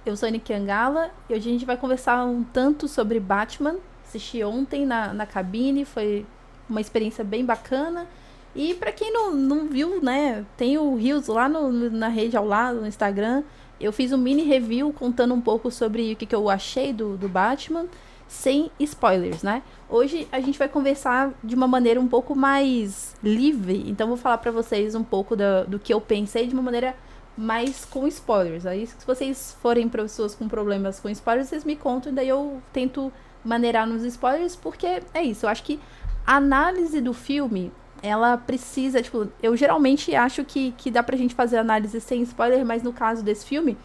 Eu sou a Nick Angala e hoje a gente vai conversar um tanto sobre Batman. Assisti ontem na cabine, foi uma experiência bem bacana. E pra quem não viu, né, tem o Reels lá na rede ao lado, no Instagram. Eu fiz um mini review contando um pouco sobre o que eu achei do Batman, sem spoilers, né? Hoje a gente vai conversar de uma maneira um pouco mais livre, então vou falar pra vocês um pouco do que eu pensei de uma maneira mais com spoilers. Aí, se vocês forem pessoas com problemas com spoilers, vocês me contam e daí eu tento maneirar nos spoilers, porque é isso. Eu acho que a análise do filme, ela precisa, tipo, eu geralmente acho que dá pra gente fazer análise sem spoiler, mas no caso desse filme,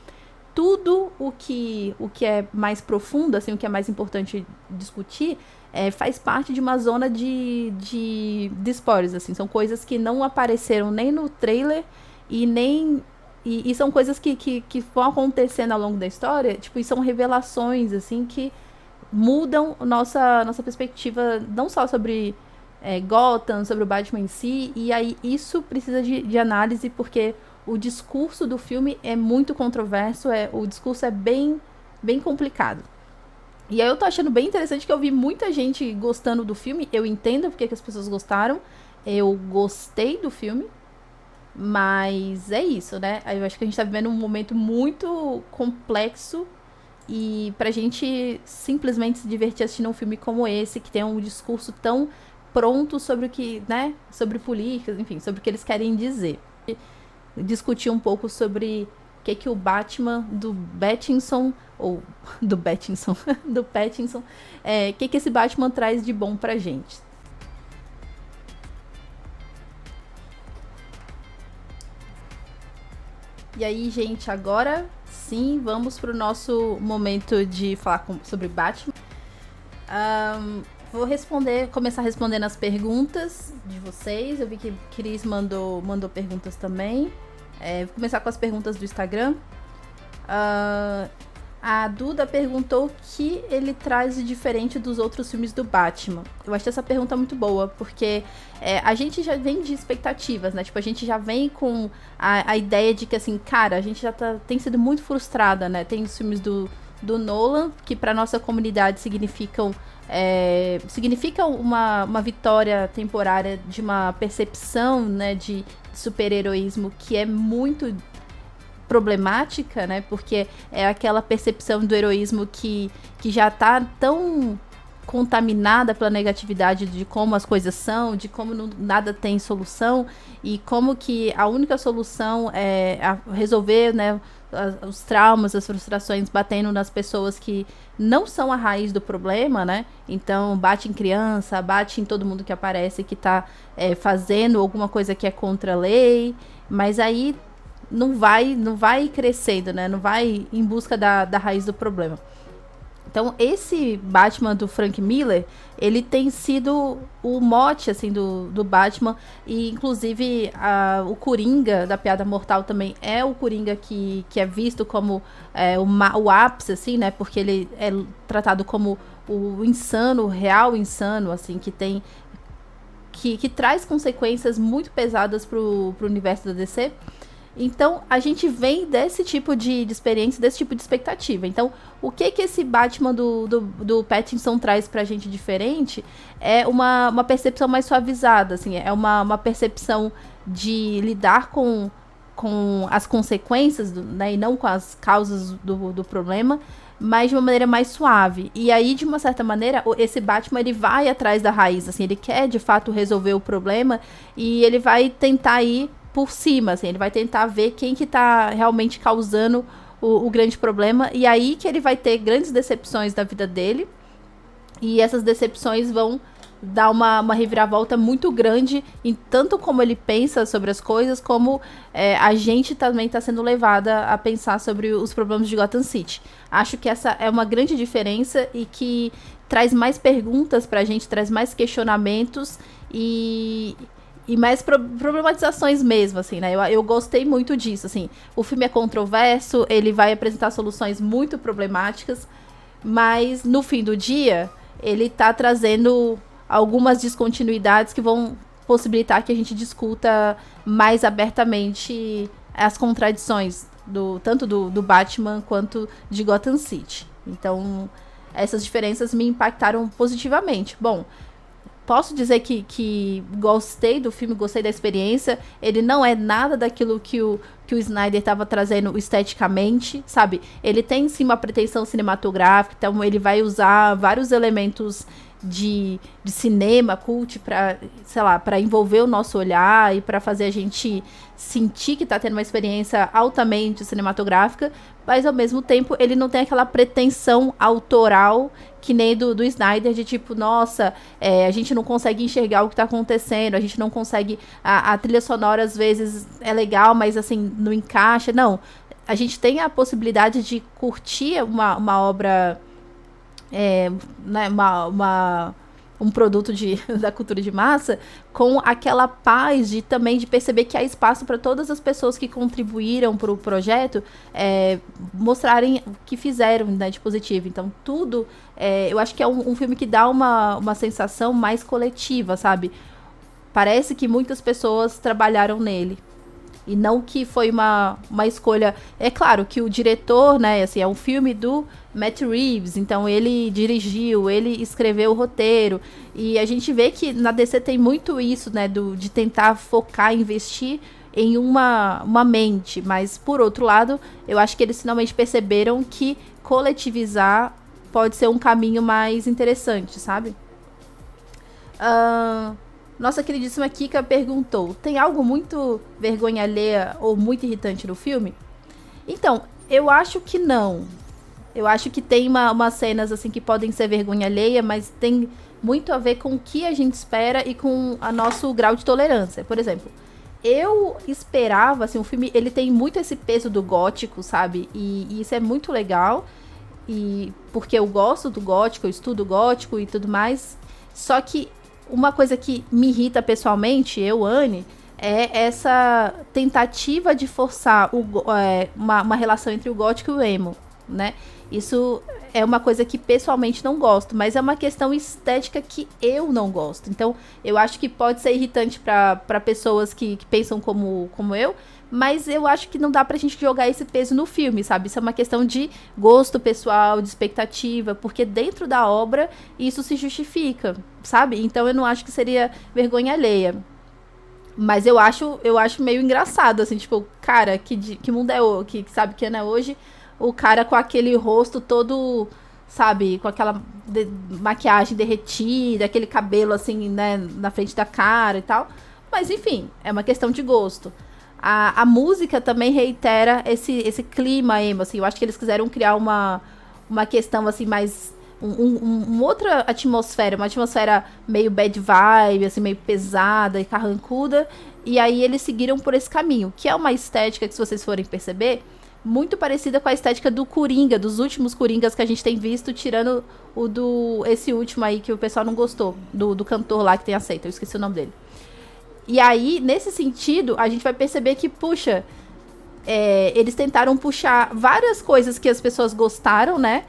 tudo o que é mais profundo, assim, o que é mais importante discutir, faz parte de uma zona de spoilers, assim. São coisas que não apareceram nem no trailer e nem e são coisas que vão acontecendo ao longo da história, tipo, e são revelações, assim, que mudam nossa perspectiva, não só sobre Gotham, sobre o Batman em si, e aí isso precisa de análise, porque o discurso do filme é muito controverso, o discurso é bem complicado. E aí eu tô achando bem interessante que eu vi muita gente gostando do filme, eu entendo porque que as pessoas gostaram, eu gostei do filme, mas é isso, né? Eu acho que a gente tá vivendo um momento muito complexo e pra gente simplesmente se divertir assistindo um filme como esse, que tem um discurso tão pronto sobre o que, né? Sobre políticas, enfim, sobre o que eles querem dizer. Discutir um pouco sobre o que o Batman do Pattinson, ou do Pattinson, do Pattinson, que esse Batman traz de bom pra gente. E aí, gente, agora sim, vamos pro nosso momento de falar sobre Batman. Vou começar respondendo as perguntas de vocês. Eu vi que Cris mandou perguntas também. Vou começar com as perguntas do Instagram. A Duda perguntou o que ele traz de diferente dos outros filmes do Batman. Eu achei essa pergunta muito boa, porque a gente já vem de expectativas, né? Tipo, a gente já vem com a ideia de que, assim, cara, a gente já tem sido muito frustrada, né? Tem os filmes do Nolan, que pra nossa comunidade significam uma vitória temporária de uma percepção, né, de super-heroísmo que é muito problemática, né? Porque é aquela percepção do heroísmo que já tá tão contaminada pela negatividade de como as coisas são, de como nada tem solução e como que a única solução é resolver, né, os traumas, as frustrações batendo nas pessoas que não são a raiz do problema, né? Então bate em criança, bate em todo mundo que aparece que tá fazendo alguma coisa que é contra a lei, mas aí não vai crescendo, né? Não vai em busca da raiz do problema. Então, esse Batman do Frank Miller, ele tem sido o mote, assim, do Batman. E, inclusive, o Coringa da Piada Mortal também é o Coringa que é visto como o ápice, assim, né? Porque ele é tratado como o insano, o real insano, assim, que tem... Que traz consequências muito pesadas pro universo da DC. Então, a gente vem desse tipo de experiência, desse tipo de expectativa. Então, o que esse Batman do Pattinson traz pra gente diferente é uma percepção mais suavizada, assim, é uma percepção de lidar com as consequências, né, e não com as causas do problema, mas de uma maneira mais suave. E aí, de uma certa maneira, esse Batman, ele vai atrás da raiz, assim, ele quer, de fato, resolver o problema e ele vai tentar ir por cima, assim, ele vai tentar ver quem que tá realmente causando o grande problema, e aí que ele vai ter grandes decepções na vida dele, e essas decepções vão dar uma reviravolta muito grande em tanto como ele pensa sobre as coisas, como a gente também está sendo levada a pensar sobre os problemas de Gotham City. Acho que essa é uma grande diferença e que traz mais perguntas pra gente, traz mais questionamentos e mais problematizações mesmo, assim, né? Eu gostei muito disso, assim. O filme é controverso, ele vai apresentar soluções muito problemáticas, mas no fim do dia, ele tá trazendo algumas descontinuidades que vão possibilitar que a gente discuta mais abertamente as contradições tanto do Batman quanto de Gotham City. Então, essas diferenças me impactaram positivamente. Bom, posso dizer que gostei do filme, gostei da experiência. Ele não é nada daquilo que o Snyder estava trazendo esteticamente, sabe? Ele tem sim uma pretensão cinematográfica, então ele vai usar vários elementos de cinema, cult, para, sei lá, para envolver o nosso olhar e para fazer a gente sentir que tá tendo uma experiência altamente cinematográfica, mas ao mesmo tempo ele não tem aquela pretensão autoral que nem do Snyder, de tipo, nossa, a gente não consegue enxergar o que tá acontecendo, a gente não consegue, a trilha sonora às vezes é legal, mas assim, não encaixa, não. A gente tem a possibilidade de curtir uma obra, né, um produto da cultura de massa, com aquela paz também de perceber que há espaço para todas as pessoas que contribuíram para o projeto mostrarem o que fizeram, né, de positivo. Então, tudo, eu acho que é um filme que dá uma sensação mais coletiva, sabe? Parece que muitas pessoas trabalharam nele. E não que foi uma escolha... É claro que o diretor, né, assim, é um filme do Matt Reeves, então ele dirigiu, ele escreveu o roteiro. E a gente vê que na DC tem muito isso, né, de tentar focar, investir em uma mente. Mas, por outro lado, eu acho que eles finalmente perceberam que coletivizar pode ser um caminho mais interessante, sabe? Nossa queridíssima Kika perguntou: tem algo muito vergonha alheia ou muito irritante no filme? Então, eu acho que não. Eu acho que tem umas cenas assim que podem ser vergonha alheia, mas tem muito a ver com o que a gente espera e com o nosso grau de tolerância. Por exemplo, eu esperava, assim, o filme, ele tem muito esse peso do gótico, sabe? E isso é muito legal, e porque eu gosto do gótico, eu estudo gótico e tudo mais. Só que uma coisa que me irrita pessoalmente, Anne, é essa tentativa de forçar uma relação entre o gótico e o emo, né? Isso é uma coisa que pessoalmente não gosto, mas é uma questão estética que eu não gosto. Então, eu acho que pode ser irritante para pessoas que pensam como eu, mas eu acho que não dá pra gente jogar esse peso no filme, sabe? Isso é uma questão de gosto pessoal, de expectativa, porque dentro da obra isso se justifica, sabe? Então eu não acho que seria vergonha alheia. Mas eu acho meio engraçado, assim, tipo, cara, que mundo é o que sabe que ano é hoje? O cara com aquele rosto todo, sabe, com aquela maquiagem derretida, aquele cabelo assim, né, na frente da cara e tal. Mas enfim, é uma questão de gosto. A música também reitera esse clima emo, assim. Eu acho que eles quiseram criar uma questão, assim, mais... uma outra atmosfera, uma atmosfera meio bad vibe, assim, meio pesada e carrancuda. E aí eles seguiram por esse caminho, que é uma estética que, se vocês forem perceber, muito parecida com a estética do Coringa, dos últimos Coringas que a gente tem visto, tirando esse último aí que o pessoal não gostou, do cantor lá que tem aceito, eu esqueci o nome dele. E aí, nesse sentido, a gente vai perceber que, puxa, eles tentaram puxar várias coisas que as pessoas gostaram, né?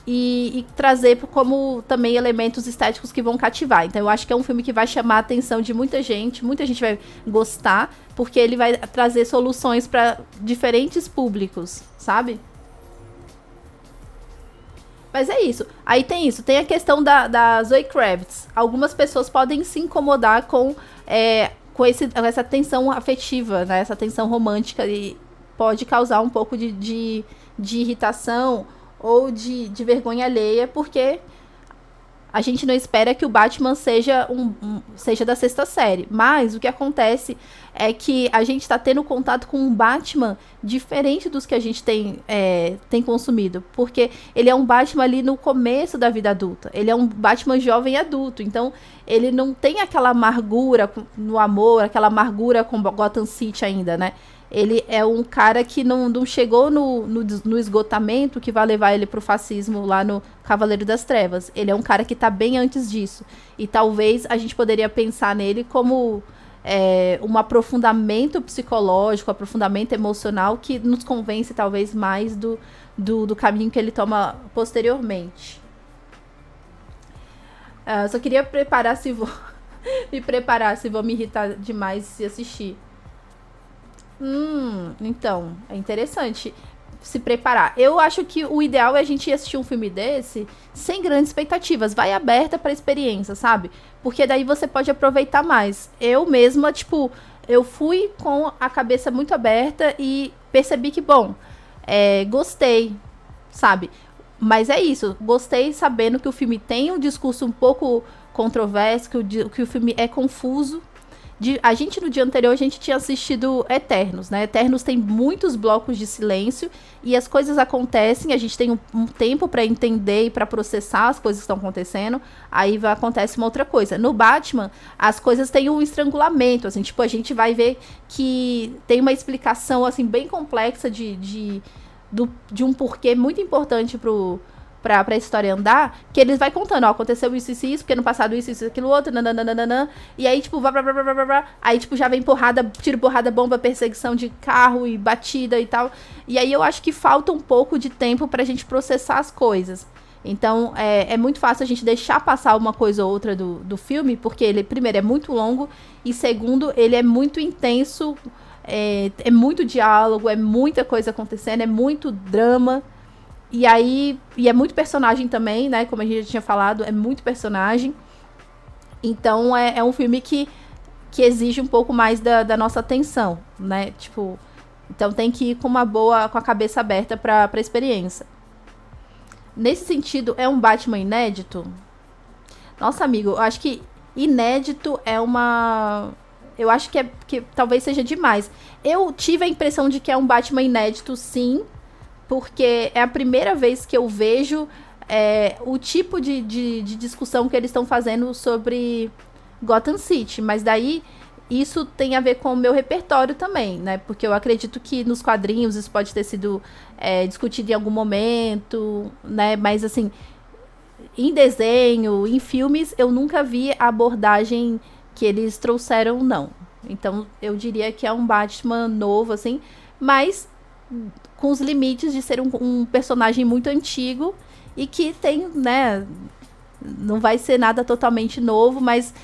E trazer como também elementos estéticos que vão cativar. Então eu acho que é um filme que vai chamar a atenção de muita gente vai gostar, porque ele vai trazer soluções para diferentes públicos, sabe? Mas é isso. Aí tem isso. Tem a questão da Zoe Kravitz. Algumas pessoas podem se incomodar com essa tensão afetiva, né? Essa tensão romântica, e pode causar um pouco de irritação ou de vergonha alheia, porque a gente não espera que o Batman seja da sexta série. Mas o que acontece é que a gente está tendo contato com um Batman diferente dos que a gente tem consumido. Porque ele é um Batman ali no começo da vida adulta. Ele é um Batman jovem adulto. Então, ele não tem aquela amargura no amor, aquela amargura com Gotham City ainda, né? Ele é um cara que não chegou no esgotamento que vai levar ele pro fascismo lá no Cavaleiro das Trevas. Ele é um cara que tá bem antes disso. E talvez a gente poderia pensar nele como um aprofundamento psicológico, aprofundamento emocional que nos convence talvez mais do caminho que ele toma posteriormente. Só queria me preparar se vou me irritar demais se assistir. Então, é interessante se preparar. Eu acho que o ideal é a gente assistir um filme desse sem grandes expectativas. Vai aberta pra experiência, sabe? Porque daí você pode aproveitar mais. Eu mesma, tipo, eu fui com a cabeça muito aberta e percebi que, bom, gostei, sabe? Mas é isso, gostei sabendo que o filme tem um discurso um pouco controverso, que o filme é confuso. A gente, no dia anterior, a gente tinha assistido Eternos, né? Eternos tem muitos blocos de silêncio e as coisas acontecem, a gente tem um tempo pra entender e pra processar as coisas que estão acontecendo, aí acontece uma outra coisa. No Batman, as coisas têm um estrangulamento, assim, tipo, a gente vai ver que tem uma explicação, assim, bem complexa de um porquê muito importante pra história andar, que eles vai contando, ó, aconteceu isso, porque no passado isso, aquilo outro, nananana, e aí, tipo, aí, tipo, já vem porrada, tiro, porrada, bomba, perseguição de carro e batida e tal, e aí eu acho que falta um pouco de tempo pra gente processar as coisas. Então, é muito fácil a gente deixar passar uma coisa ou outra do filme, porque ele, primeiro, é muito longo, e segundo, ele é muito intenso, é muito diálogo, é muita coisa acontecendo, é muito drama. E aí, é muito personagem também, né? Como a gente já tinha falado, é muito personagem. Então, é um filme que exige um pouco mais da nossa atenção, né? Tipo, então tem que ir com a cabeça aberta pra experiência. Nesse sentido, é um Batman inédito? Nossa, amigo, eu acho que inédito é uma... Eu acho que talvez seja demais. Eu tive a impressão de que é um Batman inédito, sim, porque é a primeira vez que eu vejo o tipo de discussão que eles estão fazendo sobre Gotham City. Mas daí, isso tem a ver com o meu repertório também, né? Porque eu acredito que nos quadrinhos isso pode ter sido discutido em algum momento, né? Mas, assim, em desenho, em filmes, eu nunca vi a abordagem que eles trouxeram, não. Então, eu diria que é um Batman novo, assim, mas com os limites de ser um personagem muito antigo e que tem, né, não vai ser nada totalmente novo, mas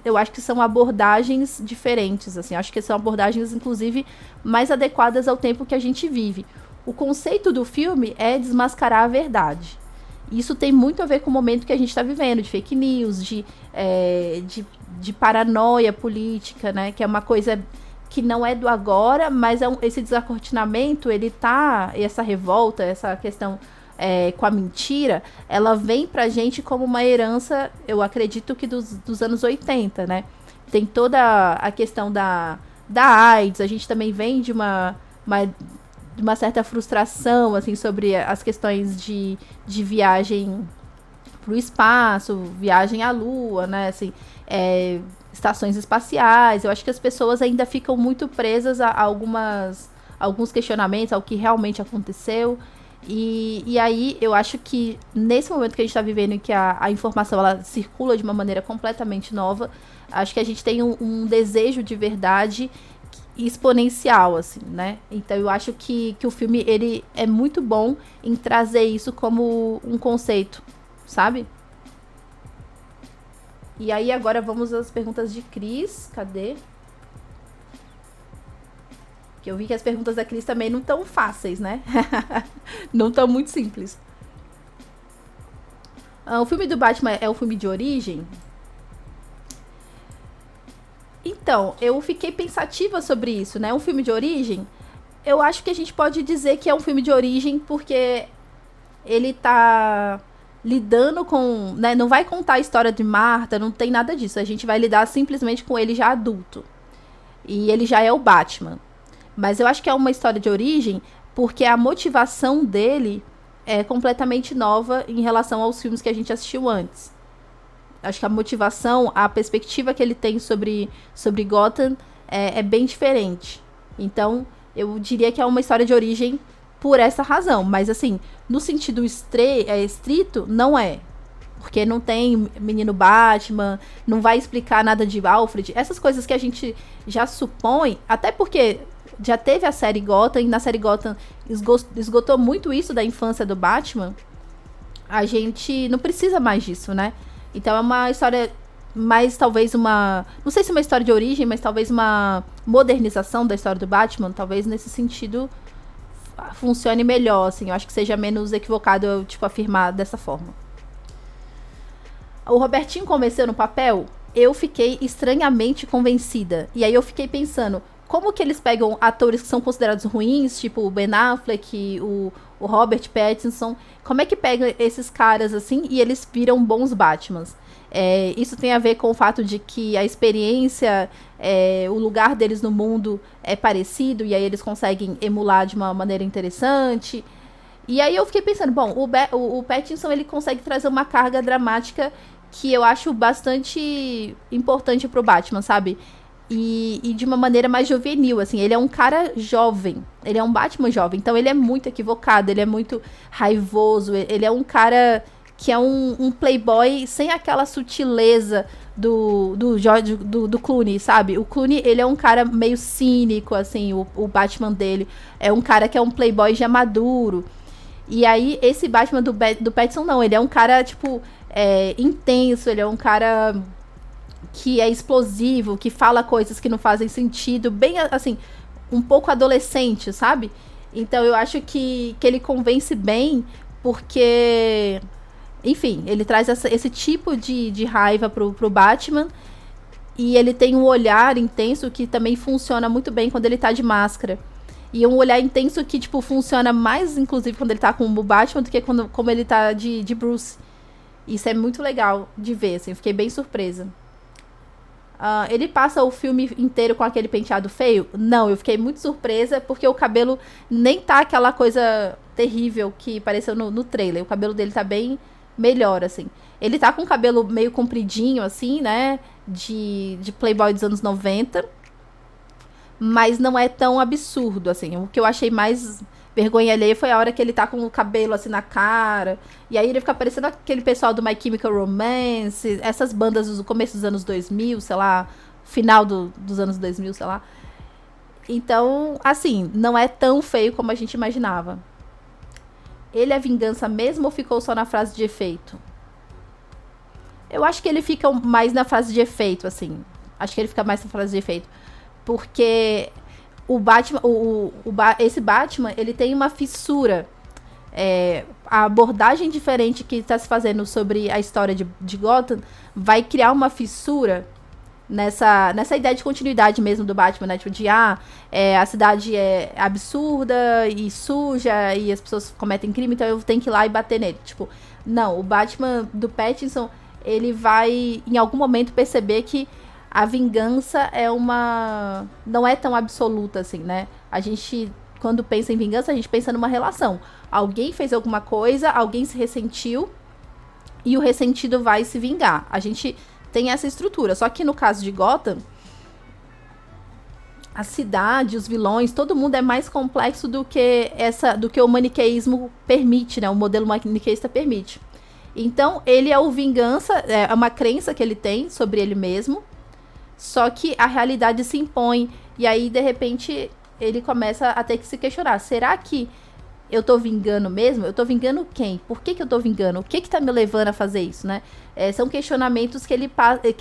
eu acho que são abordagens diferentes, assim, acho que são abordagens, inclusive, mais adequadas ao tempo que a gente vive. O conceito do filme é desmascarar a verdade. Isso tem muito a ver com o momento que a gente está vivendo, de fake news, de paranoia política, né? Que é uma coisa que não é do agora, mas esse desacortinamento, essa revolta, essa questão com a mentira, ela vem pra gente como uma herança, eu acredito que dos anos 80, né? Tem toda a questão da AIDS, a gente também vem de uma certa frustração, assim, sobre as questões de viagem pro espaço, viagem à Lua, né, assim, estações espaciais. Eu acho que as pessoas ainda ficam muito presas a alguns questionamentos, ao que realmente aconteceu. E aí, eu acho que nesse momento que a gente está vivendo, em que a informação ela circula de uma maneira completamente nova, acho que a gente tem um desejo de verdade exponencial, assim, né? Então eu acho que o filme, ele é muito bom em trazer isso como um conceito, sabe? E aí agora vamos às perguntas de Cris. Cadê? Que eu vi que as perguntas da Cris também não tão fáceis, né? Não tão muito simples. O filme do Batman é um filme de origem? Então, eu fiquei pensativa sobre isso, né? Um filme de origem, eu acho que a gente pode dizer que é um filme de origem porque ele tá lidando com, né? Não vai contar a história de Marta, não tem nada disso. A gente vai lidar simplesmente com ele já adulto. E ele já é o Batman. Mas eu acho que é uma história de origem porque a motivação dele é completamente nova em relação aos filmes que a gente assistiu antes. Acho que a motivação, a perspectiva que ele tem sobre Gotham é bem diferente. Então, eu diria que é uma história de origem por essa razão. Mas, assim, no sentido estrito, não é. Porque não tem menino Batman, não vai explicar nada de Alfred. Essas coisas que a gente já supõe, até porque já teve a série Gotham, e na série Gotham esgotou muito isso da infância do Batman. A gente não precisa mais disso, né? Então é uma história mais talvez uma... Não sei se uma história de origem, mas talvez uma modernização da história do Batman. Talvez nesse sentido funcione melhor, assim. Eu acho que seja menos equivocado eu, tipo, afirmar dessa forma. O Robertinho convenceu no papel, eu fiquei estranhamente convencida. E aí eu fiquei pensando, como que eles pegam atores que são considerados ruins, tipo o Ben Affleck, o Robert Pattinson, como é que pegam esses caras assim e eles viram bons Batmans? Isso tem a ver com o fato de que a experiência, o lugar deles no mundo é parecido e aí eles conseguem emular de uma maneira interessante. E aí eu fiquei pensando, bom, o Pattinson ele consegue trazer uma carga dramática que eu acho bastante importante pro Batman, sabe? E de uma maneira mais juvenil, assim. Ele é um cara jovem. Ele é um Batman jovem. Então ele é muito equivocado, ele é muito raivoso. Ele é um cara que é um playboy sem aquela sutileza do Clooney, sabe? O Clooney, ele é um cara meio cínico, assim. O Batman dele é um cara que é um playboy já maduro. E aí, esse Batman do Pattinson, não. Ele é um cara, tipo, intenso. Ele é um cara que é explosivo, que fala coisas que não fazem sentido. Bem, assim, um pouco adolescente, sabe? Então, eu acho que ele convence bem, porque... Enfim, ele traz esse tipo de raiva pro Batman. E ele tem um olhar intenso que também funciona muito bem quando ele tá de máscara. E um olhar intenso que, tipo, funciona mais, inclusive, quando ele tá com o Batman do que como ele tá de Bruce. Isso é muito legal de ver, assim. Eu fiquei bem surpresa. Ele passa o filme inteiro com aquele penteado feio? Não, eu fiquei muito surpresa porque o cabelo nem tá aquela coisa terrível que apareceu no trailer. O cabelo dele tá bem melhor, assim. Ele tá com o cabelo meio compridinho, assim, né? De Playboy dos anos 90. Mas não é tão absurdo, assim. O que eu achei mais vergonha alheia foi a hora que ele tá com o cabelo, assim, na cara. E aí ele fica parecendo aquele pessoal do My Chemical Romance, essas bandas do começo dos anos 2000, sei lá, final dos anos 2000, sei lá. Então, assim, não é tão feio como a gente imaginava. Ele é vingança mesmo ou ficou só na frase de efeito? Eu acho que ele fica mais na frase de efeito, assim. Acho que ele fica mais na frase de efeito. Porque o Batman, esse Batman, ele tem uma fissura. A abordagem diferente que está se fazendo sobre a história de Gotham vai criar uma fissura nessa ideia de continuidade mesmo do Batman, né? Tipo, a cidade é absurda e suja e as pessoas cometem crime, então eu tenho que ir lá e bater nele. Tipo, não, o Batman do Pattinson, ele vai em algum momento perceber que a vingança não é tão absoluta assim, né? A gente, quando pensa em vingança, a gente pensa numa relação. Alguém fez alguma coisa, alguém se ressentiu e o ressentido vai se vingar. A gente tem essa estrutura. Só que no caso de Gotham, a cidade, os vilões, todo mundo é mais complexo do que o maniqueísmo permite, né? O modelo maniqueísta permite. Então, ele é o vingança, é uma crença que ele tem sobre ele mesmo. Só que a realidade se impõe. E aí, de repente, ele começa a ter que se questionar. Será que eu tô vingando mesmo? Eu tô vingando quem? Por que eu tô vingando? O que tá me levando a fazer isso, né? São questionamentos que ele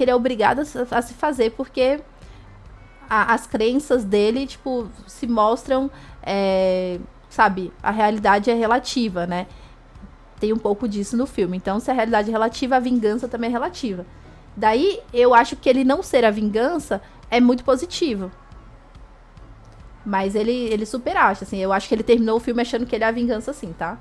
é obrigado a se fazer, porque as crenças dele, tipo, se mostram, sabe? A realidade é relativa, né? Tem um pouco disso no filme. Então, se a realidade é relativa, a vingança também é relativa. Daí, eu acho que ele não ser a vingança é muito positivo. Mas ele super acha, assim. Eu acho que ele terminou o filme achando que ele é a vingança, sim, tá?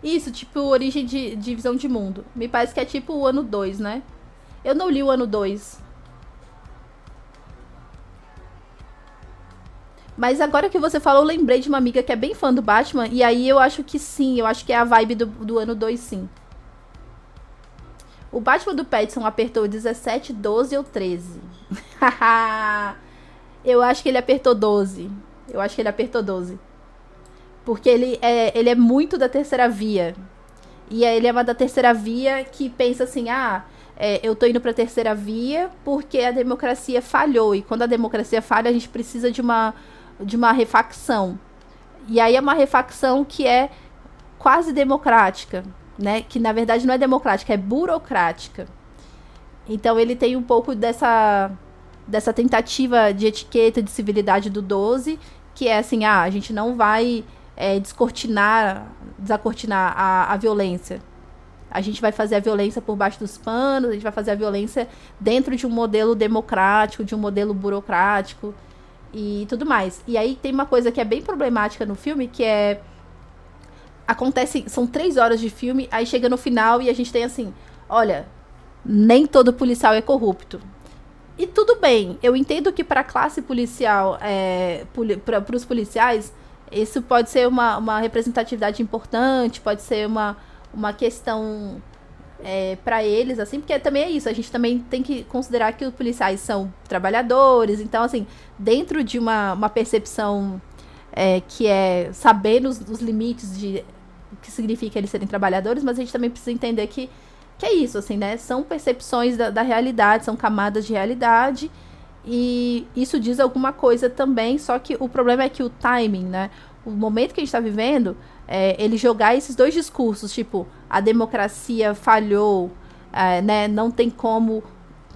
Isso, tipo, origem de visão de mundo. Me parece que é tipo o ano 2, né? Eu não li o ano 2. Mas agora que você falou, eu lembrei de uma amiga que é bem fã do Batman. E aí eu acho que sim, eu acho que é a vibe do ano 2, sim. O Batman do Pattinson apertou 17, 12 ou 13? Eu acho que ele apertou 12. Eu acho que ele apertou 12. Porque ele é muito da terceira via. E ele é uma da terceira via que pensa assim, eu tô indo pra terceira via porque a democracia falhou. E quando a democracia falha, a gente precisa de uma refacção. E aí é uma refacção que é quase democrática, né? Que na verdade não é democrática, é burocrática. Então ele tem um pouco dessa tentativa de etiqueta, de civilidade do 12, que é assim, a gente não vai descortinar a violência. A gente vai fazer a violência por baixo dos panos, a gente vai fazer a violência dentro de um modelo democrático, de um modelo burocrático e tudo mais. E aí tem uma coisa que é bem problemática no filme, que acontece, são 3 horas de filme, aí chega no final e a gente tem assim, olha, nem todo policial é corrupto. E tudo bem, eu entendo que para a classe policial, para os policiais, isso pode ser uma representatividade importante, pode ser uma questão para eles, assim, porque também é isso, a gente também tem que considerar que os policiais são trabalhadores, então, assim, dentro de uma percepção que é saber os limites de o que significa eles serem trabalhadores, mas a gente também precisa entender que é isso, assim, né? São percepções da realidade, são camadas de realidade, e isso diz alguma coisa também, só que o problema é que o timing, né? O momento que a gente está vivendo, ele jogar esses dois discursos, tipo, a democracia falhou, né? Não tem como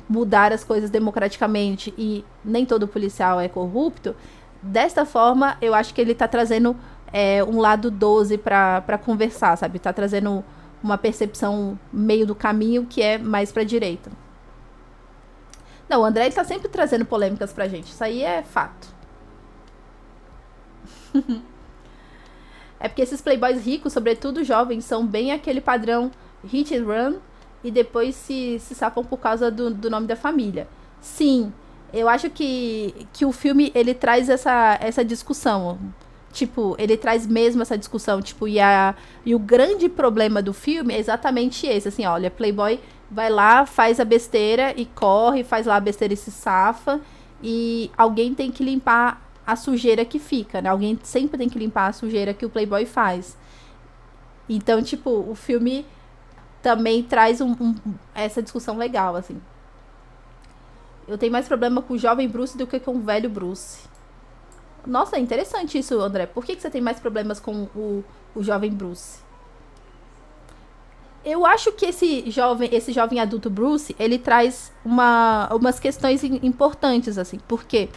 mudar as coisas democraticamente e nem todo policial é corrupto. Desta forma, eu acho que ele tá trazendo um lado 12 pra conversar, sabe? Tá trazendo uma percepção meio do caminho que é mais pra direita. Não, o André ele tá sempre trazendo polêmicas pra gente. Isso aí é fato. É porque esses playboys ricos, sobretudo jovens, são bem aquele padrão hit and run e depois se safam por causa do nome da família. Sim, eu acho que o filme ele traz essa discussão. Tipo, ele traz mesmo essa discussão. Tipo, e o grande problema do filme é exatamente esse. Assim, olha, playboy vai lá, faz a besteira e corre, faz lá a besteira e se safa. E alguém tem que limpar a sujeira que fica, né? Alguém sempre tem que limpar a sujeira que o playboy faz. Então, tipo, o filme também traz essa discussão legal, assim. Eu tenho mais problema com o jovem Bruce do que com o velho Bruce. Nossa, é interessante isso, André. Por que você tem mais problemas com o jovem Bruce? Eu acho que esse jovem adulto Bruce, ele traz umas questões importantes, assim. Porque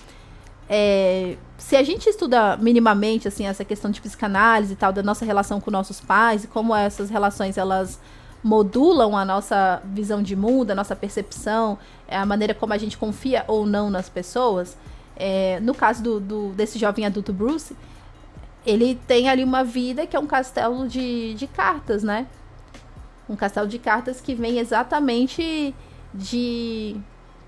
se a gente estuda minimamente, assim, essa questão de psicanálise e tal, da nossa relação com nossos pais, e como essas relações, elas modulam a nossa visão de mundo, a nossa percepção, a maneira como a gente confia ou não nas pessoas. No caso desse jovem adulto Bruce, ele tem ali uma vida que é um castelo de cartas, né? Um castelo de cartas que vem exatamente de...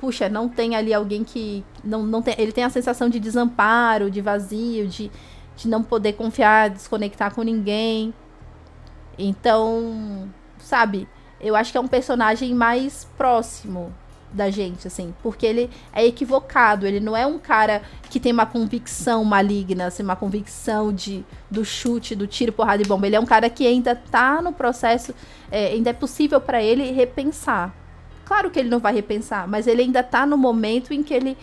Puxa, não tem ali alguém que... Não tem, ele tem a sensação de desamparo, de vazio, de não poder confiar, desconectar com ninguém. Então, sabe? Eu acho que é um personagem mais próximo da gente, assim, porque ele é equivocado, ele não é um cara que tem uma convicção maligna, assim, uma convicção do chute, do tiro, porrada e bomba. Ele é um cara que ainda tá no processo, ainda é possível para ele repensar. Claro que ele não vai repensar, mas ele ainda tá no momento em que ele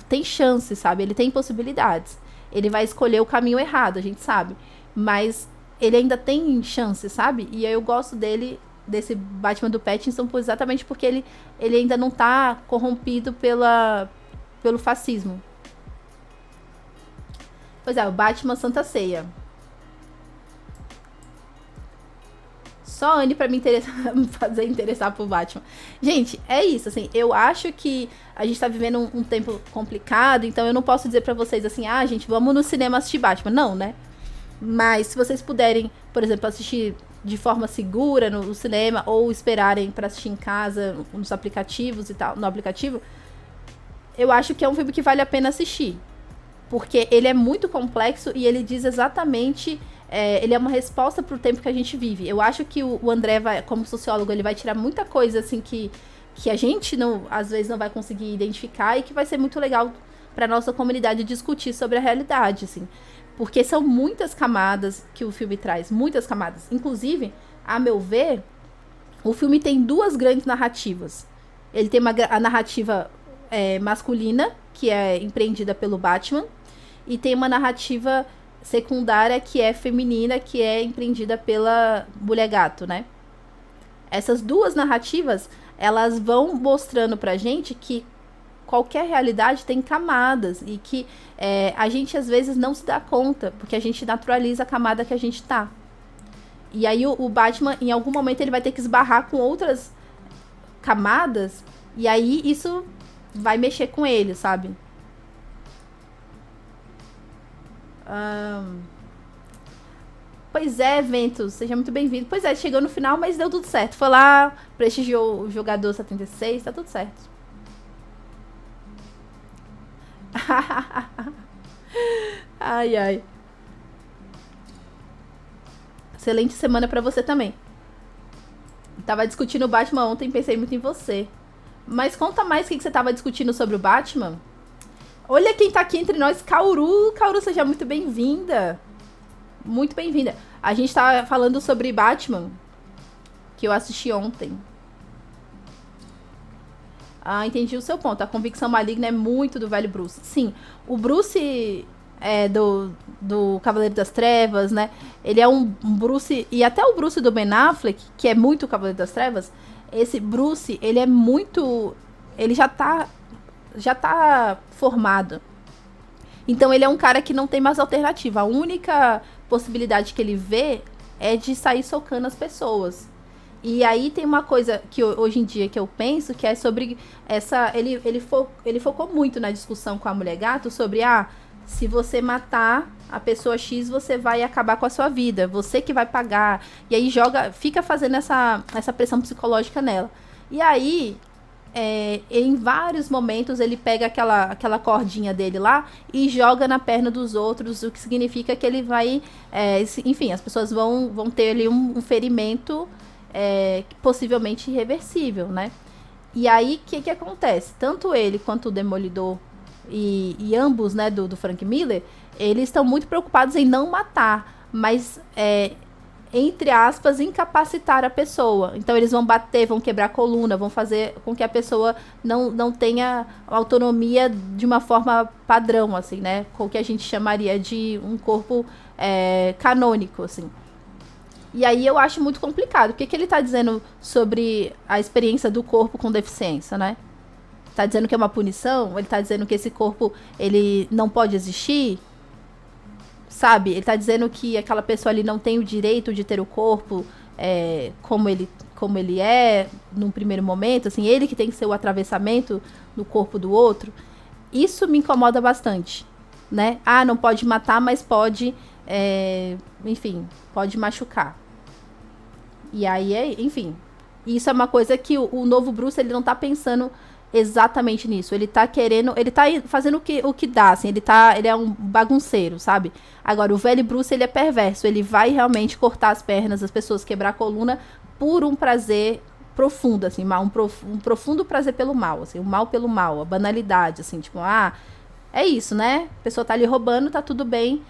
tem chance, sabe? Ele tem possibilidades. Ele vai escolher o caminho errado, a gente sabe, mas ele ainda tem chance, sabe? E eu gosto desse Batman do Pattinson exatamente porque ele ainda não tá corrompido pelo fascismo. Pois é, o Batman Santa Ceia. Só Anne pra me fazer interessar por Batman. Gente, é isso, assim, eu acho que a gente tá vivendo um tempo complicado, então eu não posso dizer pra vocês assim, gente, vamos no cinema assistir Batman. Não, né? Mas se vocês puderem, por exemplo, assistir de forma segura no cinema ou esperarem para assistir em casa, nos aplicativos e tal, no aplicativo, eu acho que é um filme que vale a pena assistir. Porque ele é muito complexo e ele diz exatamente... ele é uma resposta pro tempo que a gente vive. Eu acho que o André, como sociólogo, ele vai tirar muita coisa assim que a gente, às vezes, não vai conseguir identificar e que vai ser muito legal pra nossa comunidade discutir sobre a realidade, assim. Porque são muitas camadas que o filme traz, muitas camadas. Inclusive, a meu ver, O filme tem duas grandes narrativas. Ele tem a narrativa masculina, que é empreendida pelo Batman, e tem uma narrativa secundária que é feminina, que é empreendida pela Mulher Gato, né? Essas duas narrativas, elas vão mostrando pra gente que qualquer realidade tem camadas e que a gente às vezes não se dá conta, porque a gente naturaliza a camada que a gente tá. E aí o Batman, em algum momento, ele vai ter que esbarrar com outras camadas, e aí isso vai mexer com ele, sabe? Pois é, Ventus, seja muito bem-vindo. Pois é, chegou no final, mas deu tudo certo. Foi lá, prestigiou o jogador 76, tá tudo certo. Ai, ai. Excelente semana pra você também. Tava discutindo o Batman ontem, pensei muito em você. Mas conta mais o que você tava discutindo sobre o Batman. Olha quem tá aqui entre nós, Kaoru. Kaoru, seja muito bem-vinda. Muito bem-vinda. A gente tá falando sobre Batman, que eu assisti ontem. Ah, entendi o seu ponto. A convicção maligna é muito do velho Bruce. Sim, o Bruce do Cavaleiro das Trevas, né? Ele é um Bruce... E até o Bruce do Ben Affleck, que é muito o Cavaleiro das Trevas, esse Bruce, ele é muito... Ele já tá formado. Então ele é um cara que não tem mais alternativa. A única possibilidade que ele vê é de sair socando as pessoas. E aí tem uma coisa que hoje em dia que eu penso, que é sobre essa... Ele focou muito na discussão com a Mulher Gato sobre, se você matar a pessoa X, você vai acabar com a sua vida. Você que vai pagar. E aí fica fazendo essa pressão psicológica nela. E aí, em vários momentos, ele pega aquela cordinha dele lá e joga na perna dos outros, o que significa que ele vai... enfim, as pessoas vão ter ali um ferimento... possivelmente irreversível, né? E aí, o que acontece? Tanto ele quanto o Demolidor e ambos, né, do Frank Miller, eles estão muito preocupados em não matar, mas, entre aspas, incapacitar a pessoa. Então, eles vão bater, vão quebrar a coluna, vão fazer com que a pessoa não tenha autonomia de uma forma padrão, assim, né? Com o que a gente chamaria de um corpo canônico, assim. E aí eu acho muito complicado. O que ele tá dizendo sobre a experiência do corpo com deficiência, né? Tá dizendo que é uma punição? Ele tá dizendo que esse corpo, ele não pode existir? Sabe? Ele tá dizendo que aquela pessoa ali não tem o direito de ter o corpo como ele é, num primeiro momento. Assim, ele que tem que ser o atravessamento do corpo do outro. Isso me incomoda bastante, né? Não pode matar, mas pode... enfim, pode machucar. E aí, enfim, isso é uma coisa que o novo Bruce, ele não tá pensando exatamente nisso. Ele tá fazendo o que dá, assim, ele é um bagunceiro, sabe? Agora, o velho Bruce, ele é perverso, ele vai realmente cortar as pernas das pessoas, quebrar a coluna por um prazer profundo, assim, um profundo prazer pelo mal, assim, o mal pelo mal, a banalidade, assim, tipo, é isso, né? A pessoa tá ali roubando, tá tudo bem,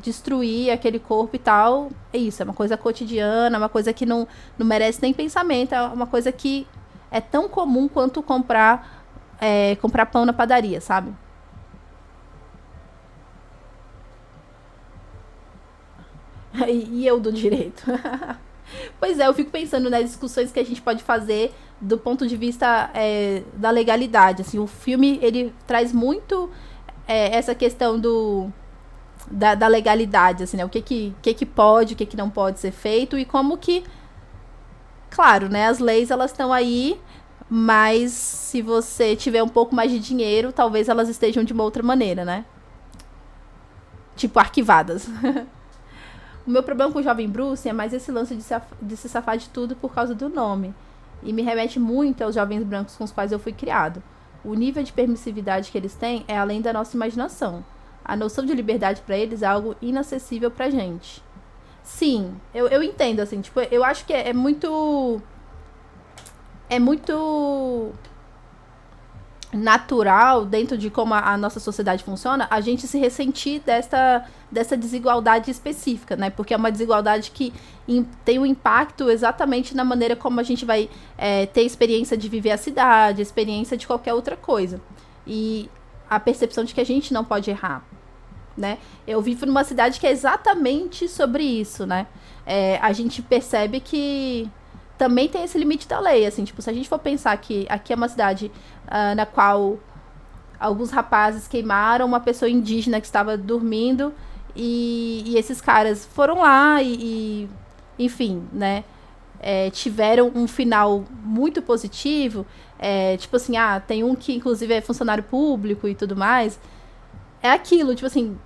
destruir aquele corpo e tal, é isso, é uma coisa cotidiana, uma coisa que não merece nem pensamento, é uma coisa que é tão comum quanto comprar pão na padaria, sabe? E eu do direito. Pois é, eu fico pensando nas discussões que a gente pode fazer do ponto de vista da legalidade, assim, o filme, ele traz muito essa questão da legalidade, assim, né? O que pode, o que não pode ser feito e como que, claro, né? As leis, elas estão aí, mas se você tiver um pouco mais de dinheiro, talvez elas estejam de uma outra maneira, né? Tipo, arquivadas. O meu problema com o jovem Bruce é mais esse lance de se safar de tudo por causa do nome. E me remete muito aos jovens brancos com os quais eu fui criado. O nível de permissividade que eles têm é além da nossa imaginação. A noção de liberdade pra eles é algo inacessível pra gente. Sim, eu entendo, assim, tipo, eu acho que é muito natural, dentro de como a nossa sociedade funciona, a gente se ressentir dessa desigualdade específica, né? Porque é uma desigualdade que tem um impacto exatamente na maneira como a gente vai ter experiência de viver a cidade, experiência de qualquer outra coisa. E a percepção de que a gente não pode errar, né? Eu vivo numa cidade que é exatamente sobre isso, né? A gente percebe que também tem esse limite da lei, assim, tipo, se a gente for pensar que aqui é uma cidade na qual alguns rapazes queimaram uma pessoa indígena que estava dormindo e esses caras foram lá enfim, né, tiveram um final muito positivo, tipo assim, tem um que inclusive é funcionário público e tudo mais, é aquilo, tipo assim,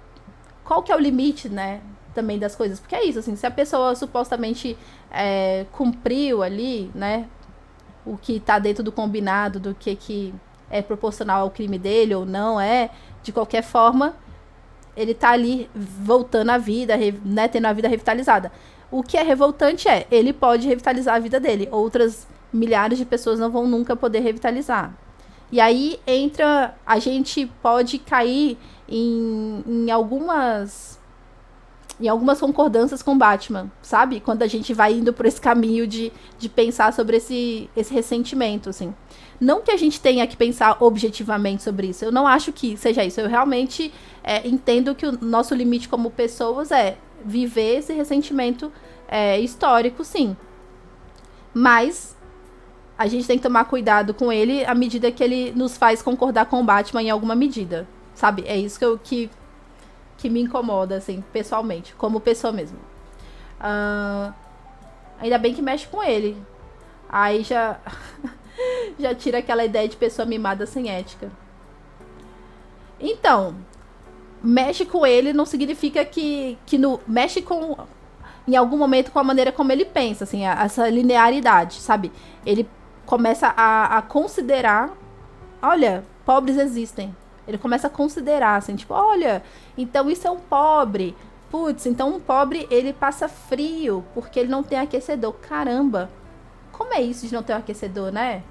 qual que é o limite, né, também das coisas, porque é isso, assim, se a pessoa supostamente cumpriu ali, né, o que tá dentro do combinado, do que é proporcional ao crime dele ou não de qualquer forma, ele tá ali voltando à vida, né, tendo a vida revitalizada. O que é revoltante ele pode revitalizar a vida dele, outras milhares de pessoas não vão nunca poder revitalizar. E aí a gente pode cair em algumas concordâncias com Batman, sabe? Quando a gente vai indo por esse caminho de pensar sobre esse ressentimento, assim. Não que a gente tenha que pensar objetivamente sobre isso. Eu não acho que seja isso. Eu realmente entendo que o nosso limite como pessoas é viver esse ressentimento histórico, sim. Mas a gente tem que tomar cuidado com ele à medida que ele nos faz concordar com o Batman em alguma medida, sabe? É isso que me incomoda, assim, pessoalmente, como pessoa mesmo. Ainda bem que mexe com ele. Aí já tira aquela ideia de pessoa mimada sem ética. Então, mexe com ele não significa que mexe com, em algum momento, com a maneira como ele pensa, assim, essa linearidade, sabe? Ele começa a considerar, olha, pobres existem. Ele começa a considerar, assim, tipo, olha, então isso é um pobre. Putz, então um pobre, ele passa frio porque ele não tem aquecedor. Caramba, como é isso de não ter um aquecedor, né?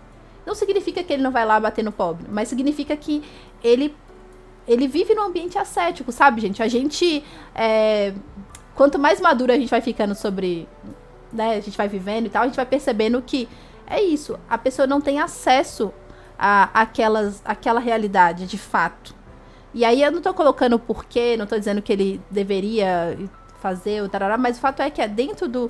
Não significa que ele não vai lá bater no pobre, mas significa que ele vive num ambiente ascético, sabe, gente? A gente, quanto mais madura a gente vai ficando sobre, né, a gente vai vivendo e tal, a gente vai percebendo que é isso, a pessoa não tem acesso aquela realidade, de fato. E aí eu não tô colocando o porquê, não tô dizendo que ele deveria fazer, mas o fato é que dentro do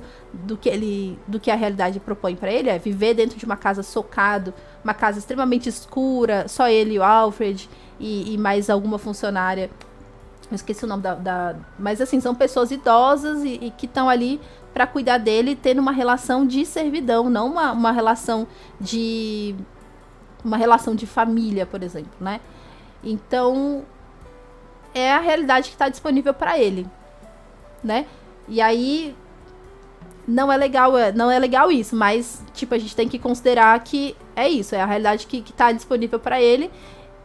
que a realidade propõe pra ele, viver dentro de uma casa socado, uma casa extremamente escura, só ele e o Alfred, e mais alguma funcionária, eu esqueci o nome mas assim, são pessoas idosas e que estão ali pra cuidar dele, tendo uma relação de servidão, não uma relação de família, por exemplo, né? Então, é a realidade que está disponível para ele, né? E aí, não é legal isso, mas, tipo, a gente tem que considerar que é isso, é a realidade que está disponível para ele,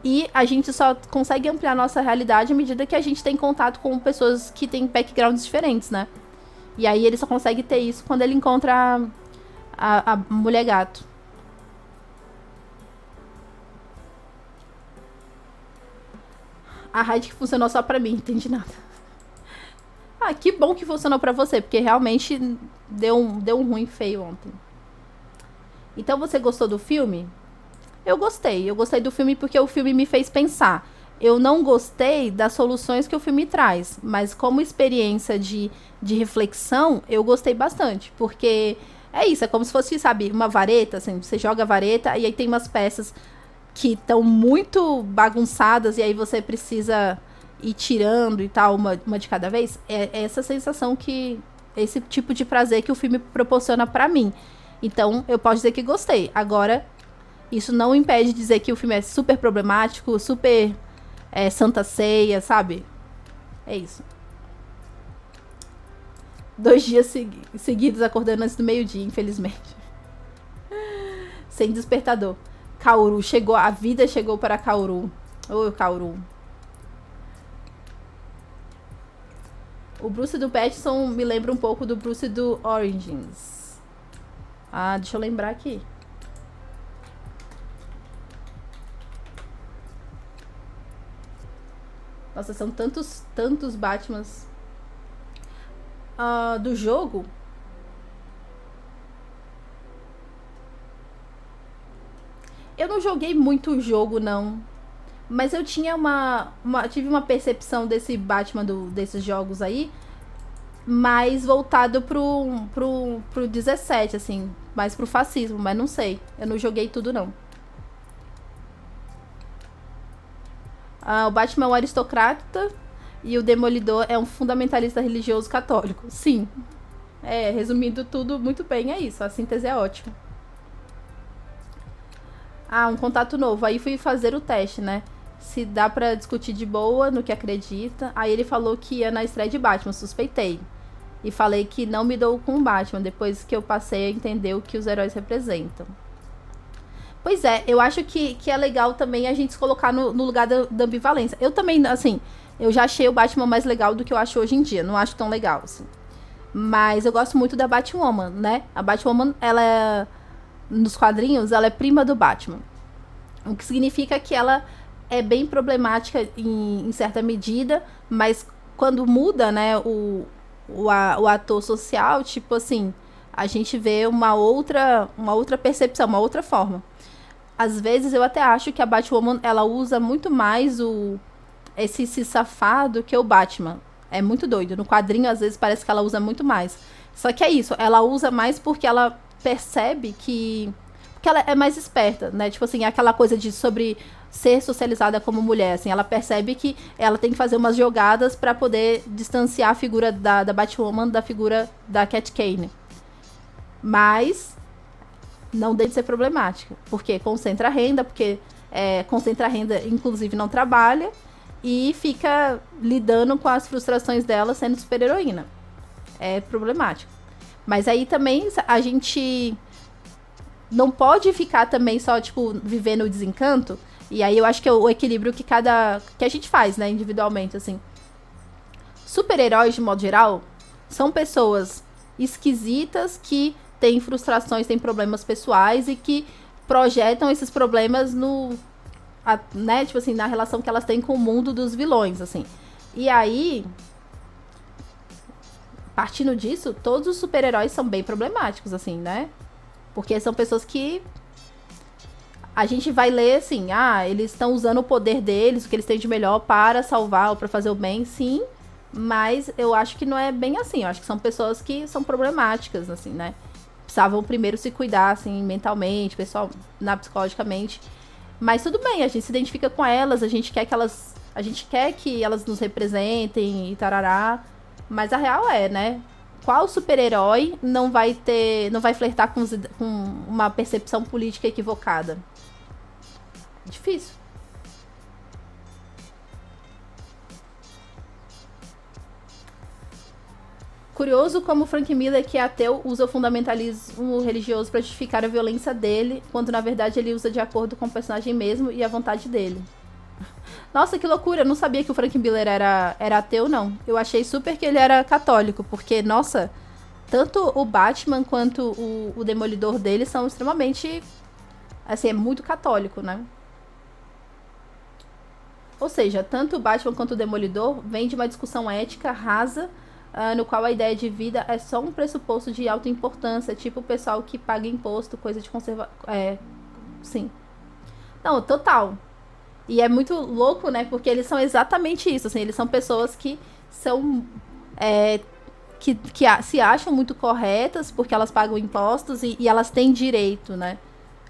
e a gente só consegue ampliar nossa realidade à medida que a gente tem contato com pessoas que têm backgrounds diferentes, né? E aí ele só consegue ter isso quando ele encontra a mulher gato. A raid que funcionou só pra mim, não entendi nada. Que bom que funcionou pra você, porque realmente deu um ruim feio ontem. Então você gostou do filme? Eu gostei do filme porque o filme me fez pensar. Eu não gostei das soluções que o filme traz, mas como experiência de reflexão, eu gostei bastante, porque é isso, é como se fosse, sabe, uma vareta, assim, você joga a vareta e aí tem umas peças que estão muito bagunçadas e aí você precisa ir tirando e tal, uma de cada vez. É essa sensação esse tipo de prazer que o filme proporciona pra mim. Então, eu posso dizer que gostei. Agora, isso não impede de dizer que o filme é super problemático, super Santa Ceia, sabe? É isso. 2 dias seguidos acordando antes do meio-dia, infelizmente. Sem despertador. Kaoru, a vida chegou para Kaoru. Ô, Kaoru. O Bruce do Pattinson me lembra um pouco do Bruce do Origins. Deixa eu lembrar aqui. Nossa, são tantos Batmans do jogo. Eu não joguei muito o jogo, não. Mas eu tinha tive uma percepção desse Batman desses jogos aí, mais voltado pro 17, assim, mais pro fascismo, mas não sei. Eu não joguei tudo, não. O Batman é um aristocrata e o Demolidor é um fundamentalista religioso católico. Sim. Resumindo tudo muito bem, é isso. A síntese é ótima. Um contato novo. Aí fui fazer o teste, né? Se dá pra discutir de boa no que acredita. Aí ele falou que ia na estreia de Batman, suspeitei. E falei que não me dou com o Batman, depois que eu passei a entender o que os heróis representam. Pois é, eu acho que é legal também a gente se colocar no lugar da ambivalência. Eu também, assim, eu já achei o Batman mais legal do que eu acho hoje em dia. Não acho tão legal, assim. Mas eu gosto muito da Batwoman, né? A Batwoman, nos quadrinhos, ela é prima do Batman. O que significa que ela é bem problemática em certa medida, mas quando muda, né, o ator social, tipo assim, a gente vê uma outra percepção, uma outra forma. Às vezes eu até acho que a Batwoman, ela usa muito mais esse safado que o Batman. É muito doido. No quadrinho, às vezes, parece que ela usa muito mais. Só que é isso, ela usa mais porque ela percebe que ela é mais esperta, né? Tipo assim, aquela coisa sobre ser socializada como mulher, assim, ela percebe que ela tem que fazer umas jogadas pra poder distanciar a figura da Batwoman da figura da Cat Kane. Mas não deixa de ser problemática, porque concentra a renda, concentra a renda, inclusive não trabalha, e fica lidando com as frustrações dela sendo super-heroína. É problemático. Mas aí também a gente não pode ficar também só, tipo, vivendo o desencanto. E aí eu acho que é o equilíbrio que a gente faz, né, individualmente, assim. Super-heróis, de modo geral, são pessoas esquisitas que têm frustrações, têm problemas pessoais e que projetam esses problemas né, tipo assim, na relação que elas têm com o mundo dos vilões, assim. E aí, partindo disso, todos os super-heróis são bem problemáticos, assim, né? Porque são pessoas que a gente vai ler assim, eles estão usando o poder deles, o que eles têm de melhor para salvar ou para fazer o bem, sim. Mas eu acho que não é bem assim. Eu acho que são pessoas que são problemáticas, assim, né? Precisavam primeiro se cuidar, assim, mentalmente, psicologicamente. Mas tudo bem, a gente se identifica com elas, a gente quer que elas nos representem e tarará. Mas a real é, né? Qual super-herói não vai flertar com uma percepção política equivocada? Difícil. Curioso como Frank Miller, que é ateu, usa o fundamentalismo religioso para justificar a violência dele, quando na verdade ele usa de acordo com o personagem mesmo e a vontade dele. Nossa, que loucura, eu não sabia que o Frank Miller era ateu, não. Eu achei super que ele era católico, porque, nossa, tanto o Batman quanto o Demolidor dele são extremamente, assim, é muito católico, né? Ou seja, tanto o Batman quanto o Demolidor vem de uma discussão ética rasa, no qual a ideia de vida é só um pressuposto de alta importância, tipo o pessoal que paga imposto, coisa de sim. Não, total. E é muito louco, né? Porque eles são exatamente isso, assim, eles são pessoas que são que se acham muito corretas porque elas pagam impostos e elas têm direito, né?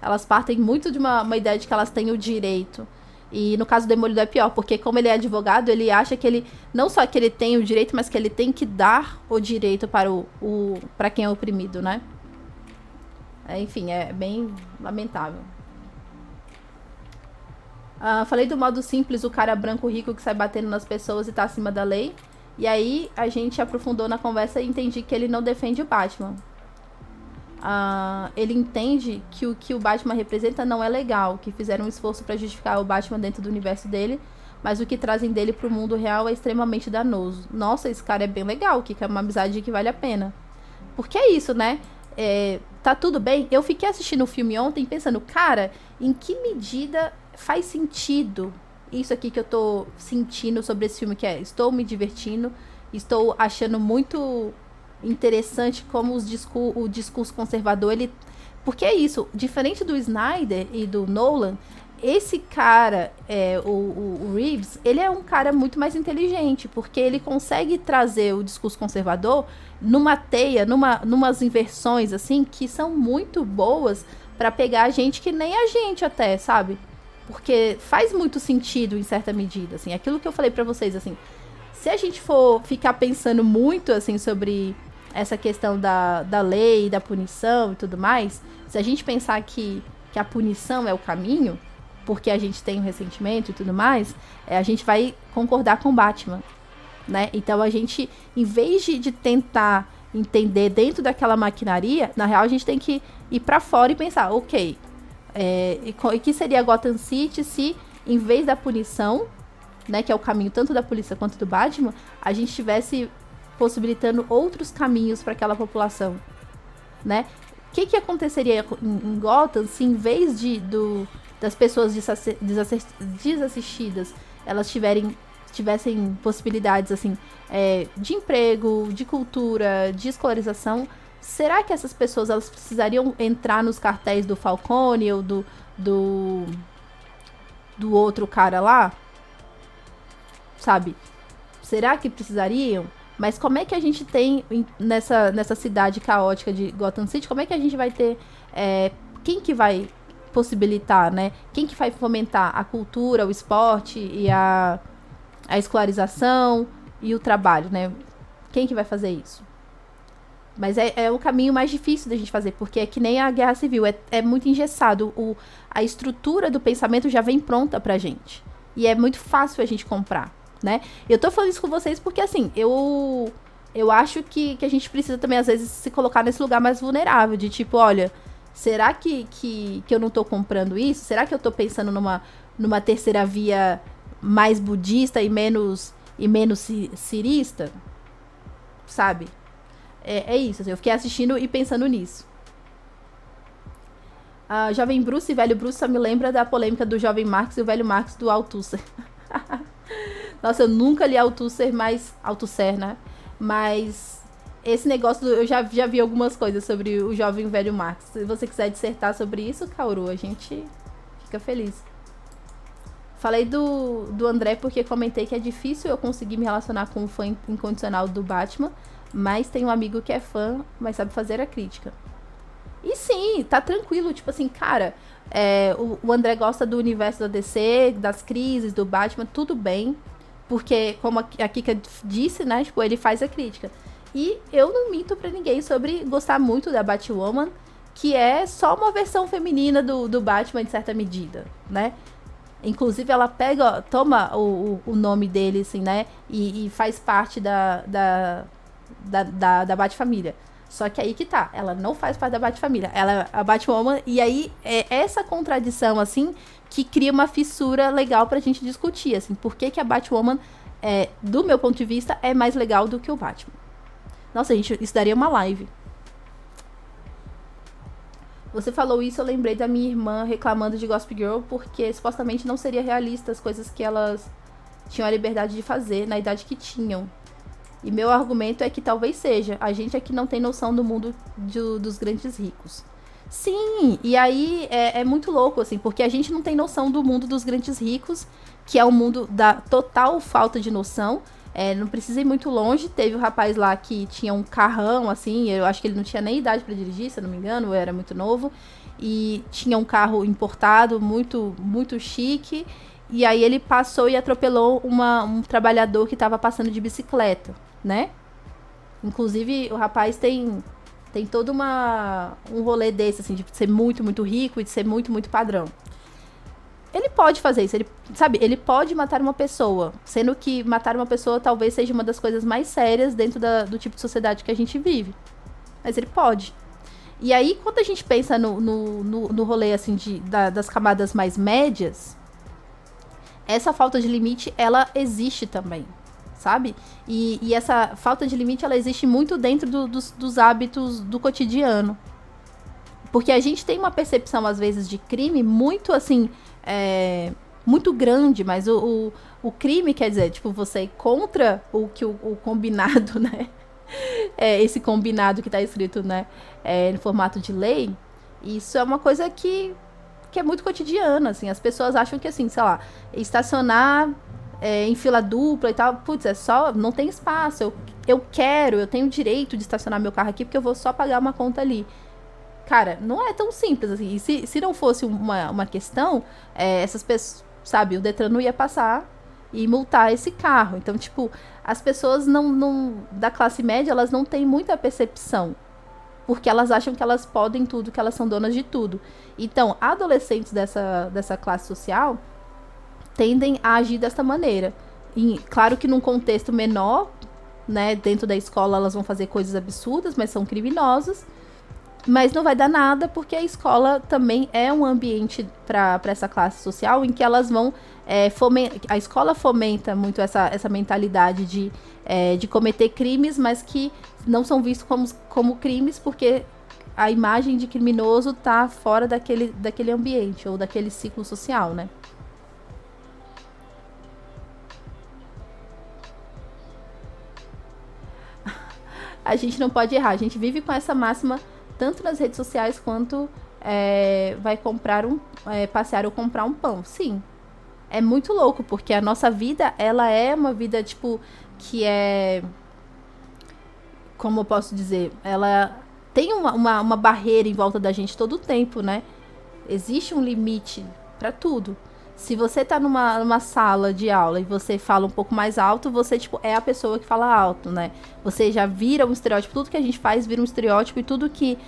Elas partem muito de uma ideia de que elas têm o direito. E no caso do Demolidor é pior, porque como ele é advogado, ele acha que ele, não só que ele tem o direito, mas que ele tem que dar o direito para quem é oprimido, né? Enfim, é bem lamentável. Falei do modo simples, o cara branco rico que sai batendo nas pessoas e tá acima da lei. E aí a gente aprofundou na conversa e entendi que ele não defende o Batman. Ele entende que o que o Batman representa não é legal, que fizeram um esforço para justificar o Batman dentro do universo dele, mas o que trazem dele pro mundo real é extremamente danoso. Nossa, esse cara é bem legal, que é uma amizade que vale a pena. Porque é isso, né? Tá tudo bem. Eu fiquei assistindo o filme ontem pensando, cara, em que medida faz sentido isso aqui que eu tô sentindo sobre esse filme, que é, estou me divertindo, estou achando muito interessante como o discurso conservador, ele... Porque é isso, diferente do Snyder e do Nolan, esse cara, o Reeves, ele é um cara muito mais inteligente, porque ele consegue trazer o discurso conservador numa teia, numas inversões, assim, que são muito boas pra pegar a gente que nem a gente até, sabe? Porque faz muito sentido em certa medida, assim, aquilo que eu falei pra vocês, assim, se a gente for ficar pensando muito, assim, sobre essa questão da lei, da punição e tudo mais, se a gente pensar que a punição é o caminho, porque a gente tem um ressentimento e tudo mais, a gente vai concordar com o Batman, né? Então a gente, em vez de tentar entender dentro daquela maquinaria, na real a gente tem que ir pra fora e pensar, ok, e que seria Gotham City se, em vez da punição, né, que é o caminho tanto da polícia quanto do Batman, a gente estivesse possibilitando outros caminhos para aquela população, né? O que aconteceria em Gotham se, em vez das pessoas desassistidas, elas tivessem possibilidades, assim, de emprego, de cultura, de escolarização? Será que essas pessoas, elas precisariam entrar nos cartéis do Falcone ou do outro cara lá? Sabe? Será que precisariam? Mas como é que a gente tem, nessa cidade caótica de Gotham City, como é que a gente vai ter... quem que vai possibilitar, né? Quem que vai fomentar a cultura, o esporte e a escolarização e o trabalho, né? Quem que vai fazer isso? Mas é o caminho mais difícil da gente fazer, porque é que nem a Guerra Civil, é muito engessado. A estrutura do pensamento já vem pronta pra gente. E é muito fácil a gente comprar, né? Eu tô falando isso com vocês porque, assim, eu acho que a gente precisa também, às vezes, se colocar nesse lugar mais vulnerável, de tipo, olha, será que eu não tô comprando isso? Será que eu tô pensando numa terceira via mais budista e menos cirista? Sabe? É isso, assim, eu fiquei assistindo e pensando nisso. Jovem Bruce e Velho Bruce só me lembra da polêmica do Jovem Marx e o Velho Marx do Althusser. Nossa, eu nunca li Althusser, né? Mas esse negócio, eu já vi algumas coisas sobre o Jovem Velho Marx. Se você quiser dissertar sobre isso, Kaoru, a gente fica feliz. Falei do André porque comentei que é difícil eu conseguir me relacionar com um fã incondicional do Batman, mas tem um amigo que é fã, mas sabe fazer a crítica. E sim, tá tranquilo, tipo assim, cara, o André gosta do universo da DC, das crises, do Batman, tudo bem, porque, como a Kika disse, né, tipo, ele faz a crítica. E eu não minto pra ninguém sobre gostar muito da Batwoman, que é só uma versão feminina do Batman, de certa medida, né? Inclusive, ela pega, toma o nome dele, assim, né, e faz parte da Batfamília. Só que aí que tá, ela não faz parte da Batfamília, ela é a Batwoman, e aí é essa contradição, assim, que cria uma fissura legal pra gente discutir, assim, por que a Batwoman, do meu ponto de vista, é mais legal do que o Batman. Nossa, gente, isso daria uma live. Você falou isso, eu lembrei da minha irmã reclamando de Gossip Girl, porque supostamente não seria realista as coisas que elas tinham a liberdade de fazer na idade que tinham. E meu argumento é que talvez seja. A gente é que não tem noção do mundo dos grandes ricos. Sim, e aí é muito louco, assim, porque a gente não tem noção do mundo dos grandes ricos, que é o mundo da total falta de noção. Não precisa ir muito longe. Teve um rapaz lá que tinha um carrão, assim, eu acho que ele não tinha nem idade pra dirigir, se eu não me engano, era muito novo. E tinha um carro importado, muito, muito chique. E aí ele passou e atropelou um trabalhador que estava passando de bicicleta, né? Inclusive, o rapaz tem todo um rolê desse, assim, de ser muito, muito rico e de ser muito, muito padrão. Ele pode fazer isso, ele pode matar uma pessoa, sendo que matar uma pessoa talvez seja uma das coisas mais sérias dentro do tipo de sociedade que a gente vive. Mas ele pode. E aí, quando a gente pensa no rolê, assim, das camadas mais médias, essa falta de limite, ela existe também, sabe? E essa falta de limite, ela existe muito dentro dos hábitos do cotidiano. Porque a gente tem uma percepção, às vezes, de crime muito, assim, muito grande, mas o crime, quer dizer, tipo, você ir contra o combinado, né? Esse combinado que tá escrito, né, no formato de lei, isso é uma coisa que é muito cotidiana, assim. As pessoas acham que, assim, sei lá, estacionar em fila dupla e tal, putz, é só, não tem espaço, eu tenho direito de estacionar meu carro aqui porque eu vou só pagar uma conta ali. Cara, não é tão simples assim. E se não fosse uma questão, essas pessoas, sabe, o Detran não ia passar e multar esse carro. Então, tipo, as pessoas da classe média, elas não têm muita percepção. Porque elas acham que elas podem tudo, que elas são donas de tudo. Então, adolescentes dessa classe social tendem a agir dessa maneira. E, claro que num contexto menor, né, dentro da escola elas vão fazer coisas absurdas, mas são criminosas. Mas não vai dar nada, porque a escola também é um ambiente para essa classe social em que elas vão a escola fomenta muito essa mentalidade de cometer crimes, mas que não são vistos como crimes, porque a imagem de criminoso tá fora daquele ambiente ou daquele ciclo social, né? A gente não pode errar, a gente vive com essa máxima tanto nas redes sociais quanto vai passear ou comprar um pão. Sim, é muito louco, porque a nossa vida, ela é uma vida, tipo, que como eu posso dizer, ela tem uma barreira em volta da gente todo o tempo, né? Existe um limite para tudo. Se você tá numa sala de aula e você fala um pouco mais alto, você, tipo, é a pessoa que fala alto, né? Você já vira um estereótipo. Tudo que a gente faz vira um estereótipo, e tudo que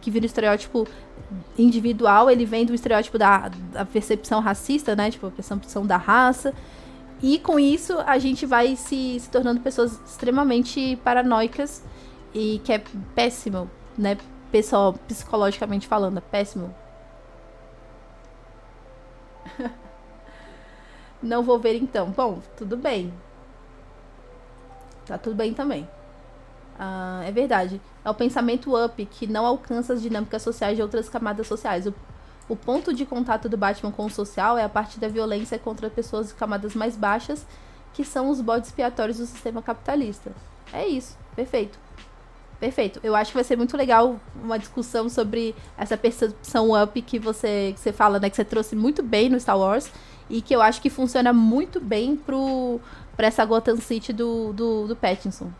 vira um estereótipo individual, ele vem do estereótipo da percepção racista, né? Tipo, a percepção da raça. E com isso, a gente vai se tornando pessoas extremamente paranoicas, e que é péssimo, né? Pessoal, psicologicamente falando, é péssimo. Não vou ver então. Bom, tudo bem. Tá tudo bem também. É verdade. É o pensamento up que não alcança as dinâmicas sociais de outras camadas sociais. O ponto de contato do Batman com o social é a partir da violência contra pessoas de camadas mais baixas, que são os bodes expiatórios do sistema capitalista. É isso. Perfeito. Perfeito. Eu acho que vai ser muito legal uma discussão sobre essa percepção up que você fala, né? Que você trouxe muito bem no Star Wars. E que eu acho que funciona muito bem pra essa Gotham City do Pattinson.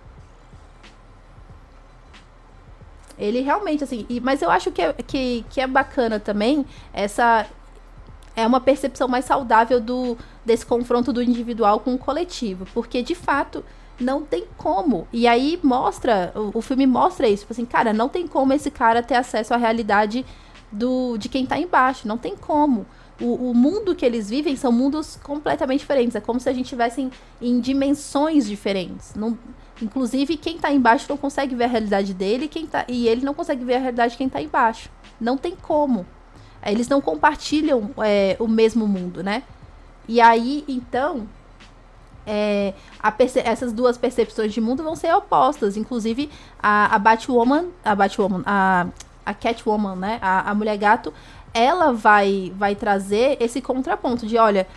Ele realmente, assim... Mas eu acho que é bacana também essa... É uma percepção mais saudável desse confronto do individual com o coletivo. Porque, de fato, não tem como. E aí o filme mostra isso. Tipo assim, cara, não tem como esse cara ter acesso à realidade de quem tá embaixo. Não tem como. O mundo que eles vivem são mundos completamente diferentes. É como se a gente estivesse em dimensões diferentes. Não, inclusive, quem tá embaixo não consegue ver a realidade dele, e ele não consegue ver a realidade de quem tá embaixo. Não tem como. Eles não compartilham o mesmo mundo, né? E aí, então, essas duas percepções de mundo vão ser opostas. Inclusive, a Batwoman, a Catwoman, né? A Mulher Gato, ela vai trazer esse contraponto de, olha,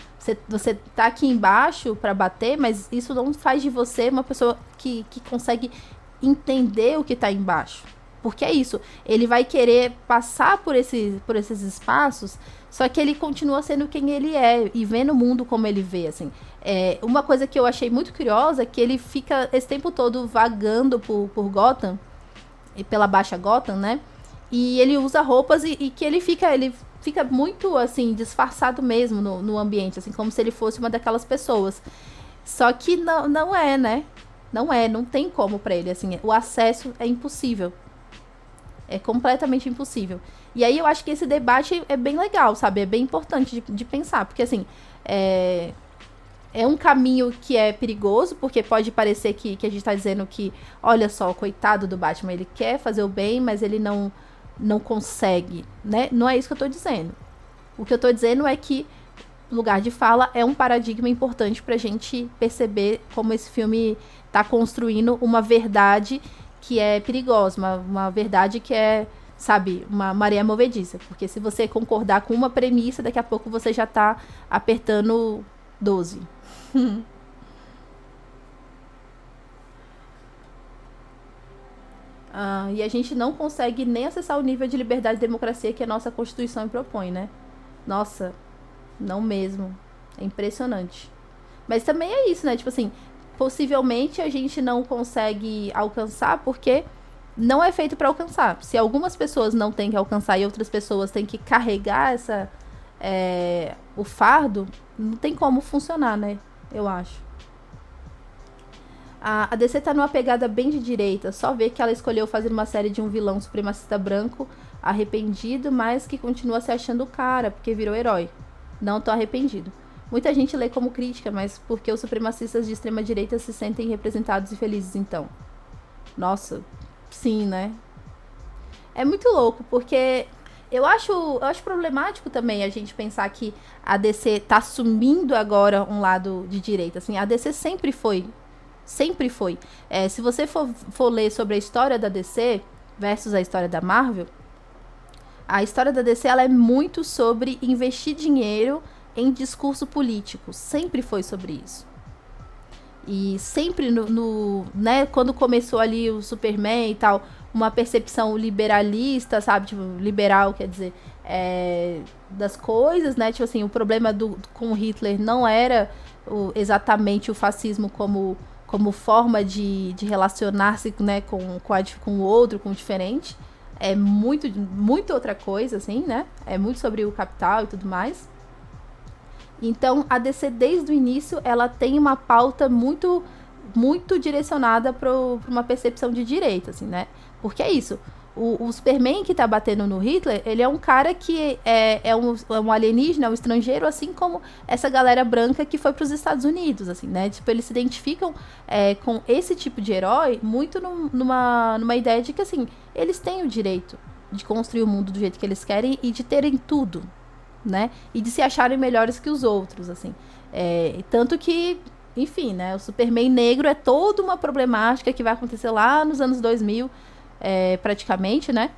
você tá aqui embaixo para bater, mas isso não faz de você uma pessoa que consegue entender o que tá embaixo. Porque é isso, ele vai querer passar por esses espaços, só que ele continua sendo quem ele é e vendo o mundo como ele vê, assim. Uma coisa que eu achei muito curiosa é que ele fica esse tempo todo vagando por Gotham, e pela Baixa Gotham, né? E ele usa roupas e que ele fica muito, assim, disfarçado mesmo no ambiente, assim, como se ele fosse uma daquelas pessoas. Só que não é, né? Não tem como pra ele, assim, o acesso é impossível. É completamente impossível. E aí eu acho que esse debate é bem legal, sabe? É bem importante de pensar, porque, assim, é um caminho que é perigoso, porque pode parecer que a gente tá dizendo que, olha só, coitado do Batman, ele quer fazer o bem, mas ele não consegue, né? Não é isso que eu tô dizendo. O que eu tô dizendo é que Lugar de Fala é um paradigma importante pra gente perceber como esse filme tá construindo uma verdade que é perigosa, uma verdade que é sabe, uma maré movediça. Porque se você concordar com uma premissa, daqui a pouco você já tá apertando 12. E a gente não consegue nem acessar o nível de liberdade e democracia que a nossa Constituição propõe, né? Nossa, não mesmo. É impressionante. Mas também é isso, né? Tipo assim, possivelmente a gente não consegue alcançar porque não é feito para alcançar. Se algumas pessoas não têm que alcançar e outras pessoas têm que carregar o fardo, não tem como funcionar, né? Eu acho. A DC tá numa pegada bem de direita. Só ver que ela escolheu fazer uma série de um vilão supremacista branco arrependido, mas que continua se achando o cara, porque virou herói. Não tô arrependido. Muita gente lê como crítica, mas porque os supremacistas de extrema direita se sentem representados e felizes, então. Nossa, sim, né? É muito louco, porque eu acho problemático também a gente pensar que a DC tá assumindo agora um lado de direita. Assim, a DC sempre foi. Sempre foi. Se você for ler sobre a história da DC versus a história da Marvel, a história da DC ela é muito sobre investir dinheiro em discurso político. Sempre foi sobre isso. E sempre né, quando começou ali o Superman e tal, uma percepção liberalista, sabe? Tipo, liberal, quer dizer, das coisas, né? Tipo assim, o problema com Hitler não era exatamente o fascismo como forma de relacionar-se, né, com o outro, com o diferente. É muito, muito outra coisa, assim, né? É muito sobre o capital e tudo mais. Então, a DC, desde o início, ela tem uma pauta muito, muito direcionada para uma percepção de direita, assim, né? Porque é isso. O Superman que tá batendo no Hitler, ele é um cara que é um alienígena, um estrangeiro, assim como essa galera branca que foi para os Estados Unidos, assim, né? Tipo, eles se identificam com esse tipo de herói muito numa ideia de que, assim, eles têm o direito de construir o mundo do jeito que eles querem e de terem tudo, né? E de se acharem melhores que os outros, assim. Tanto que, enfim, né? O Superman negro é toda uma problemática que vai acontecer lá nos anos 2000, praticamente, né?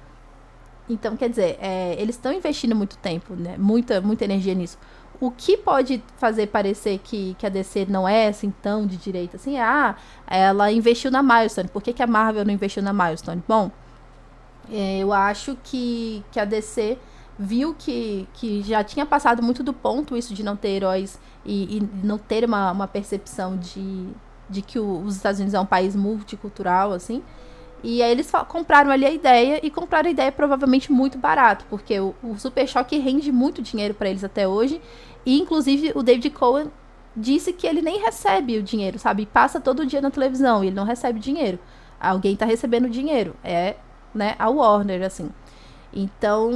Então, quer dizer, eles estão investindo muito tempo, né? Muita energia nisso. O que pode fazer parecer que a DC não é assim tão de direita, assim, ela investiu na Milestone. Por que a Marvel não investiu na Milestone? Bom, eu acho que a DC viu que já tinha passado muito do ponto isso de não ter heróis e não ter uma percepção de que os Estados Unidos é um país multicultural, assim. E aí eles compraram ali a ideia, e compraram a ideia provavelmente muito barato, porque o Super Choque rende muito dinheiro para eles até hoje, e inclusive o David Cohen disse que ele nem recebe o dinheiro, sabe? Passa todo dia na televisão e ele não recebe dinheiro. Alguém tá recebendo dinheiro, né, a Warner, assim. Então,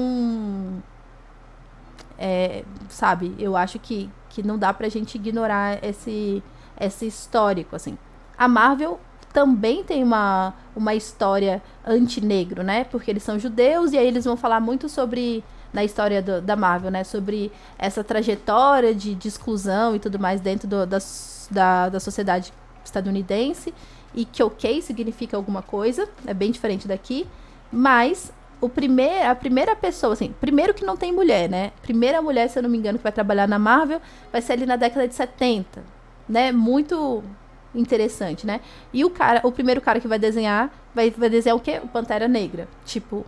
sabe, eu acho que não dá pra gente ignorar esse histórico, assim. A Marvel também tem uma história anti-negro, né? Porque eles são judeus e aí eles vão falar muito sobre, na história da Marvel, né? Sobre essa trajetória de exclusão e tudo mais dentro da sociedade estadunidense, e que ok significa alguma coisa, é bem diferente daqui, mas a primeira pessoa, assim, primeiro que não tem mulher, né? Primeira mulher, se eu não me engano, que vai trabalhar na Marvel vai ser ali na década de 70, né? Muito interessante, né? E o primeiro cara que vai desenhar vai desenhar o quê? O Pantera Negra. Tipo,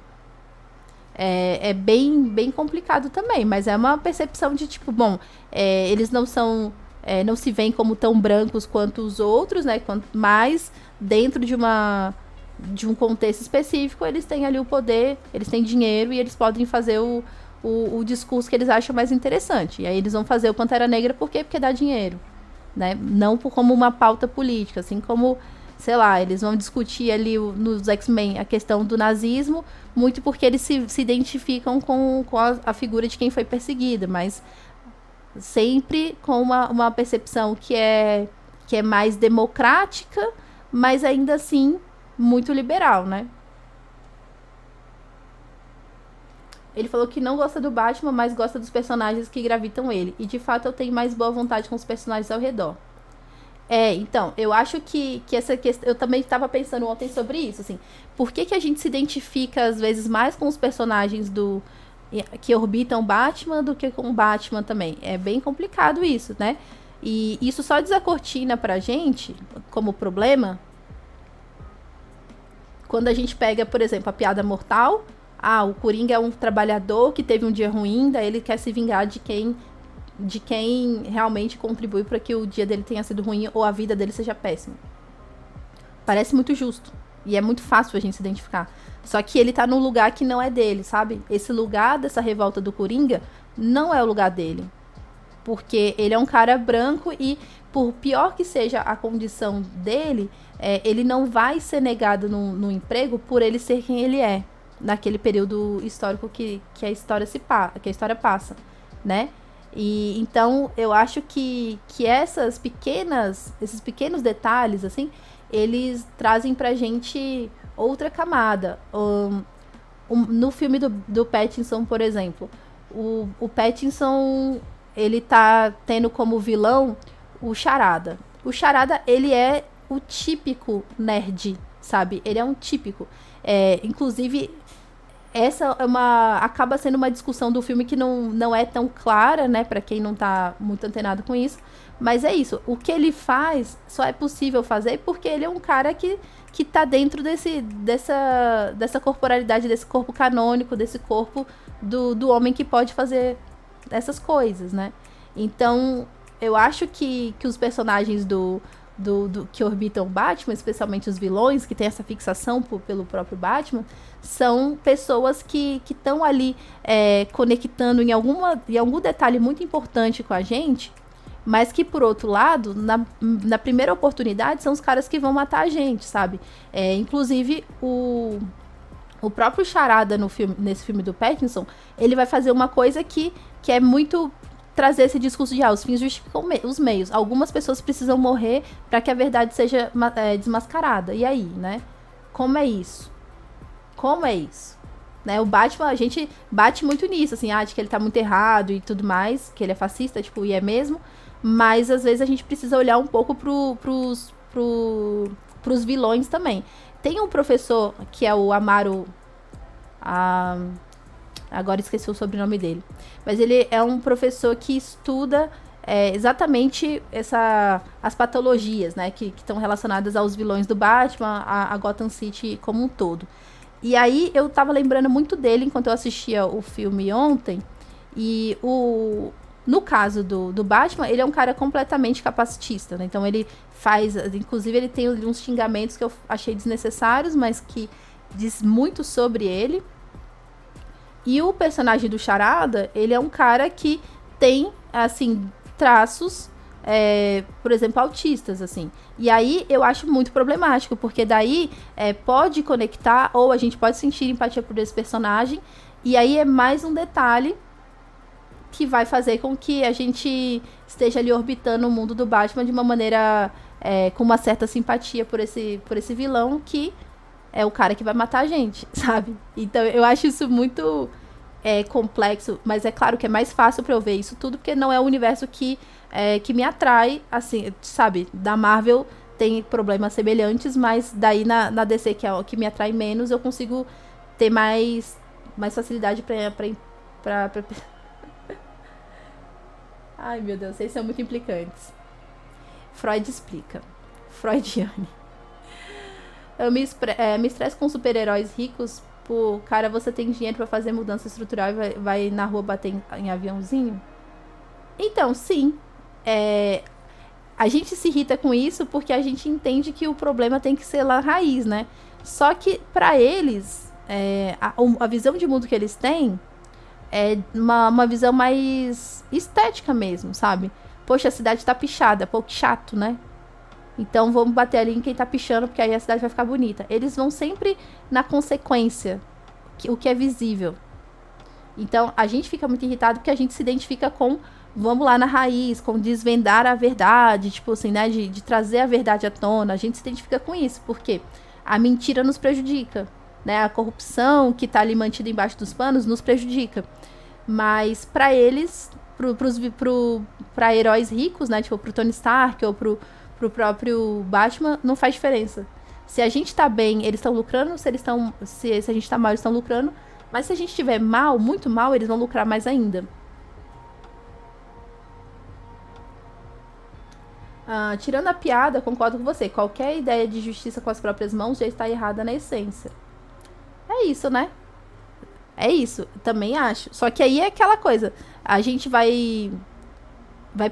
é bem complicado também, mas é uma percepção de, tipo, bom, eles não são, não se veem como tão brancos quanto os outros, né? Mas dentro de um contexto específico, eles têm ali o poder, eles têm dinheiro e eles podem fazer o discurso que eles acham mais interessante. E aí eles vão fazer o Pantera Negra por quê? Porque dá dinheiro, né? Não como uma pauta política, assim como, sei lá, eles vão discutir ali nos X-Men a questão do nazismo, muito porque eles se identificam com a figura de quem foi perseguida, mas sempre com uma percepção que é mais democrática, mas ainda assim muito liberal, né? Ele falou que não gosta do Batman, mas gosta dos personagens que gravitam ele. E de fato eu tenho mais boa vontade com os personagens ao redor. Então, eu acho que essa questão. Eu também estava pensando ontem sobre isso, assim. Por que a gente se identifica, às vezes, mais com os personagens que orbitam Batman do que com o Batman também? É bem complicado isso, né? E isso só desacortina pra gente, como problema, quando a gente pega, por exemplo, a piada mortal. Ah, o Coringa é um trabalhador que teve um dia ruim, daí ele quer se vingar de quem realmente contribui para que o dia dele tenha sido ruim ou a vida dele seja péssima. Parece muito justo. E é muito fácil a gente se identificar. Só que ele tá num lugar que não é dele, sabe? Esse lugar dessa revolta do Coringa não é o lugar dele. Porque ele é um cara branco e, por pior que seja a condição dele, ele não vai ser negado no emprego por ele ser quem ele é. Naquele período histórico que a história passa, né? E então eu acho que esses pequenos detalhes, assim, eles trazem pra gente outra camada. No filme do Pattinson, por exemplo, o Pattinson, ele tá tendo como vilão o Charada. O Charada, ele é o típico nerd, sabe? Ele é um típico. Inclusive, essa acaba sendo uma discussão do filme que não é tão clara, né, pra quem não tá muito antenado com isso, mas é isso, o que ele faz só é possível fazer porque ele é um cara que tá dentro dessa corporalidade, desse corpo canônico, desse corpo do homem que pode fazer essas coisas, né? Então, eu acho que os personagens do que orbitam o Batman, especialmente os vilões, que tem essa fixação pelo próprio Batman, são pessoas que estão ali conectando em algum detalhe muito importante com a gente, mas que, por outro lado, na primeira oportunidade, são os caras que vão matar a gente, sabe? Inclusive, o próprio Charada nesse filme do Pattinson, ele vai fazer uma coisa que é muito trazer esse discurso de os fins justificam os meios. Algumas pessoas precisam morrer para que a verdade seja desmascarada. E aí, né? Como é isso? Como é isso? Né? O Batman, a gente bate muito nisso, assim, de que ele tá muito errado e tudo mais, que ele é fascista, tipo, e é mesmo. Mas, às vezes, a gente precisa olhar um pouco pros vilões também. Tem um professor, que é o Amaro... Agora esqueci o sobrenome dele. Mas ele é um professor que estuda exatamente as patologias, né? Que estão relacionadas aos vilões do Batman, a Gotham City como um todo. E aí eu tava lembrando muito dele enquanto eu assistia o filme ontem. E no caso do Batman, ele é um cara completamente capacitista, né? Então ele faz... Inclusive ele tem uns xingamentos que eu achei desnecessários, mas que diz muito sobre ele. E o personagem do Charada, ele é um cara que tem, assim, traços, por exemplo, autistas, assim. E aí eu acho muito problemático, porque daí pode conectar, ou a gente pode sentir empatia por esse personagem, e aí é mais um detalhe que vai fazer com que a gente esteja ali orbitando o mundo do Batman de uma maneira, com uma certa simpatia por esse vilão que... é o cara que vai matar a gente, sabe? Então, eu acho isso muito complexo, mas é claro que é mais fácil pra eu ver isso tudo, porque não é o universo que me atrai, assim, sabe? Da Marvel tem problemas semelhantes, mas daí na DC, que é o que me atrai menos, eu consigo ter mais facilidade pra... Ai, meu Deus, vocês são muito implicantes. Freud explica. Freudiane. Eu me estresso com super-heróis ricos. Pô, cara, você tem dinheiro pra fazer mudança estrutural e vai na rua bater em aviãozinho? Então, sim. A gente se irrita com isso porque a gente entende que o problema tem que ser lá raiz, né? Só que, pra eles, a visão de mundo que eles têm é uma visão mais estética mesmo, sabe? Poxa, a cidade tá pichada. Pô, que chato, né? Então vamos bater ali em quem tá pichando, porque aí a cidade vai ficar bonita. Eles vão sempre na consequência, o que é visível. Então a gente fica muito irritado porque a gente se identifica com, vamos lá na raiz, com desvendar a verdade, tipo assim, né, de trazer a verdade à tona. A gente se identifica com isso, porque a mentira nos prejudica, né? A corrupção que tá ali mantida embaixo dos panos nos prejudica. Mas pra eles, pra heróis ricos, né, tipo pro Tony Stark ou pro pro próprio Batman, não faz diferença. Se a gente tá bem, eles estão lucrando, se a gente tá mal, eles estão lucrando, mas se a gente estiver mal, muito mal, eles vão lucrar mais ainda. Tirando a piada, concordo com você. Qualquer ideia de justiça com as próprias mãos já está errada na essência. É isso, né? É isso, também acho. Só que aí é aquela coisa. A gente vai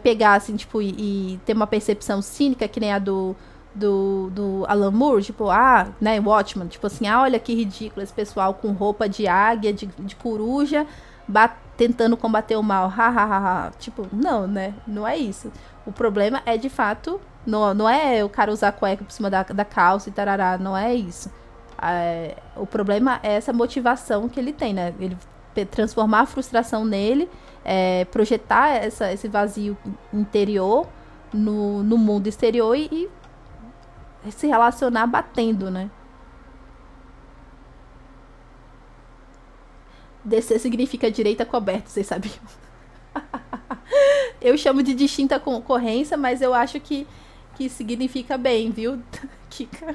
pegar, assim, tipo, e ter uma percepção cínica, que nem a do Alan Moore, tipo, né, Watchmen, tipo assim, olha que ridículo esse pessoal com roupa de águia, de coruja, tentando combater o mal, tipo, não, né, não é isso. O problema é, de fato, não é o cara usar cueca por cima da calça e tarará, não é isso. O problema é essa motivação que ele tem, né, ele transformar a frustração nele, projetar esse vazio interior no mundo exterior e se relacionar batendo, né? DC significa direita coberta, vocês sabiam? Eu chamo de distinta concorrência, mas eu acho que significa bem, viu, Kika?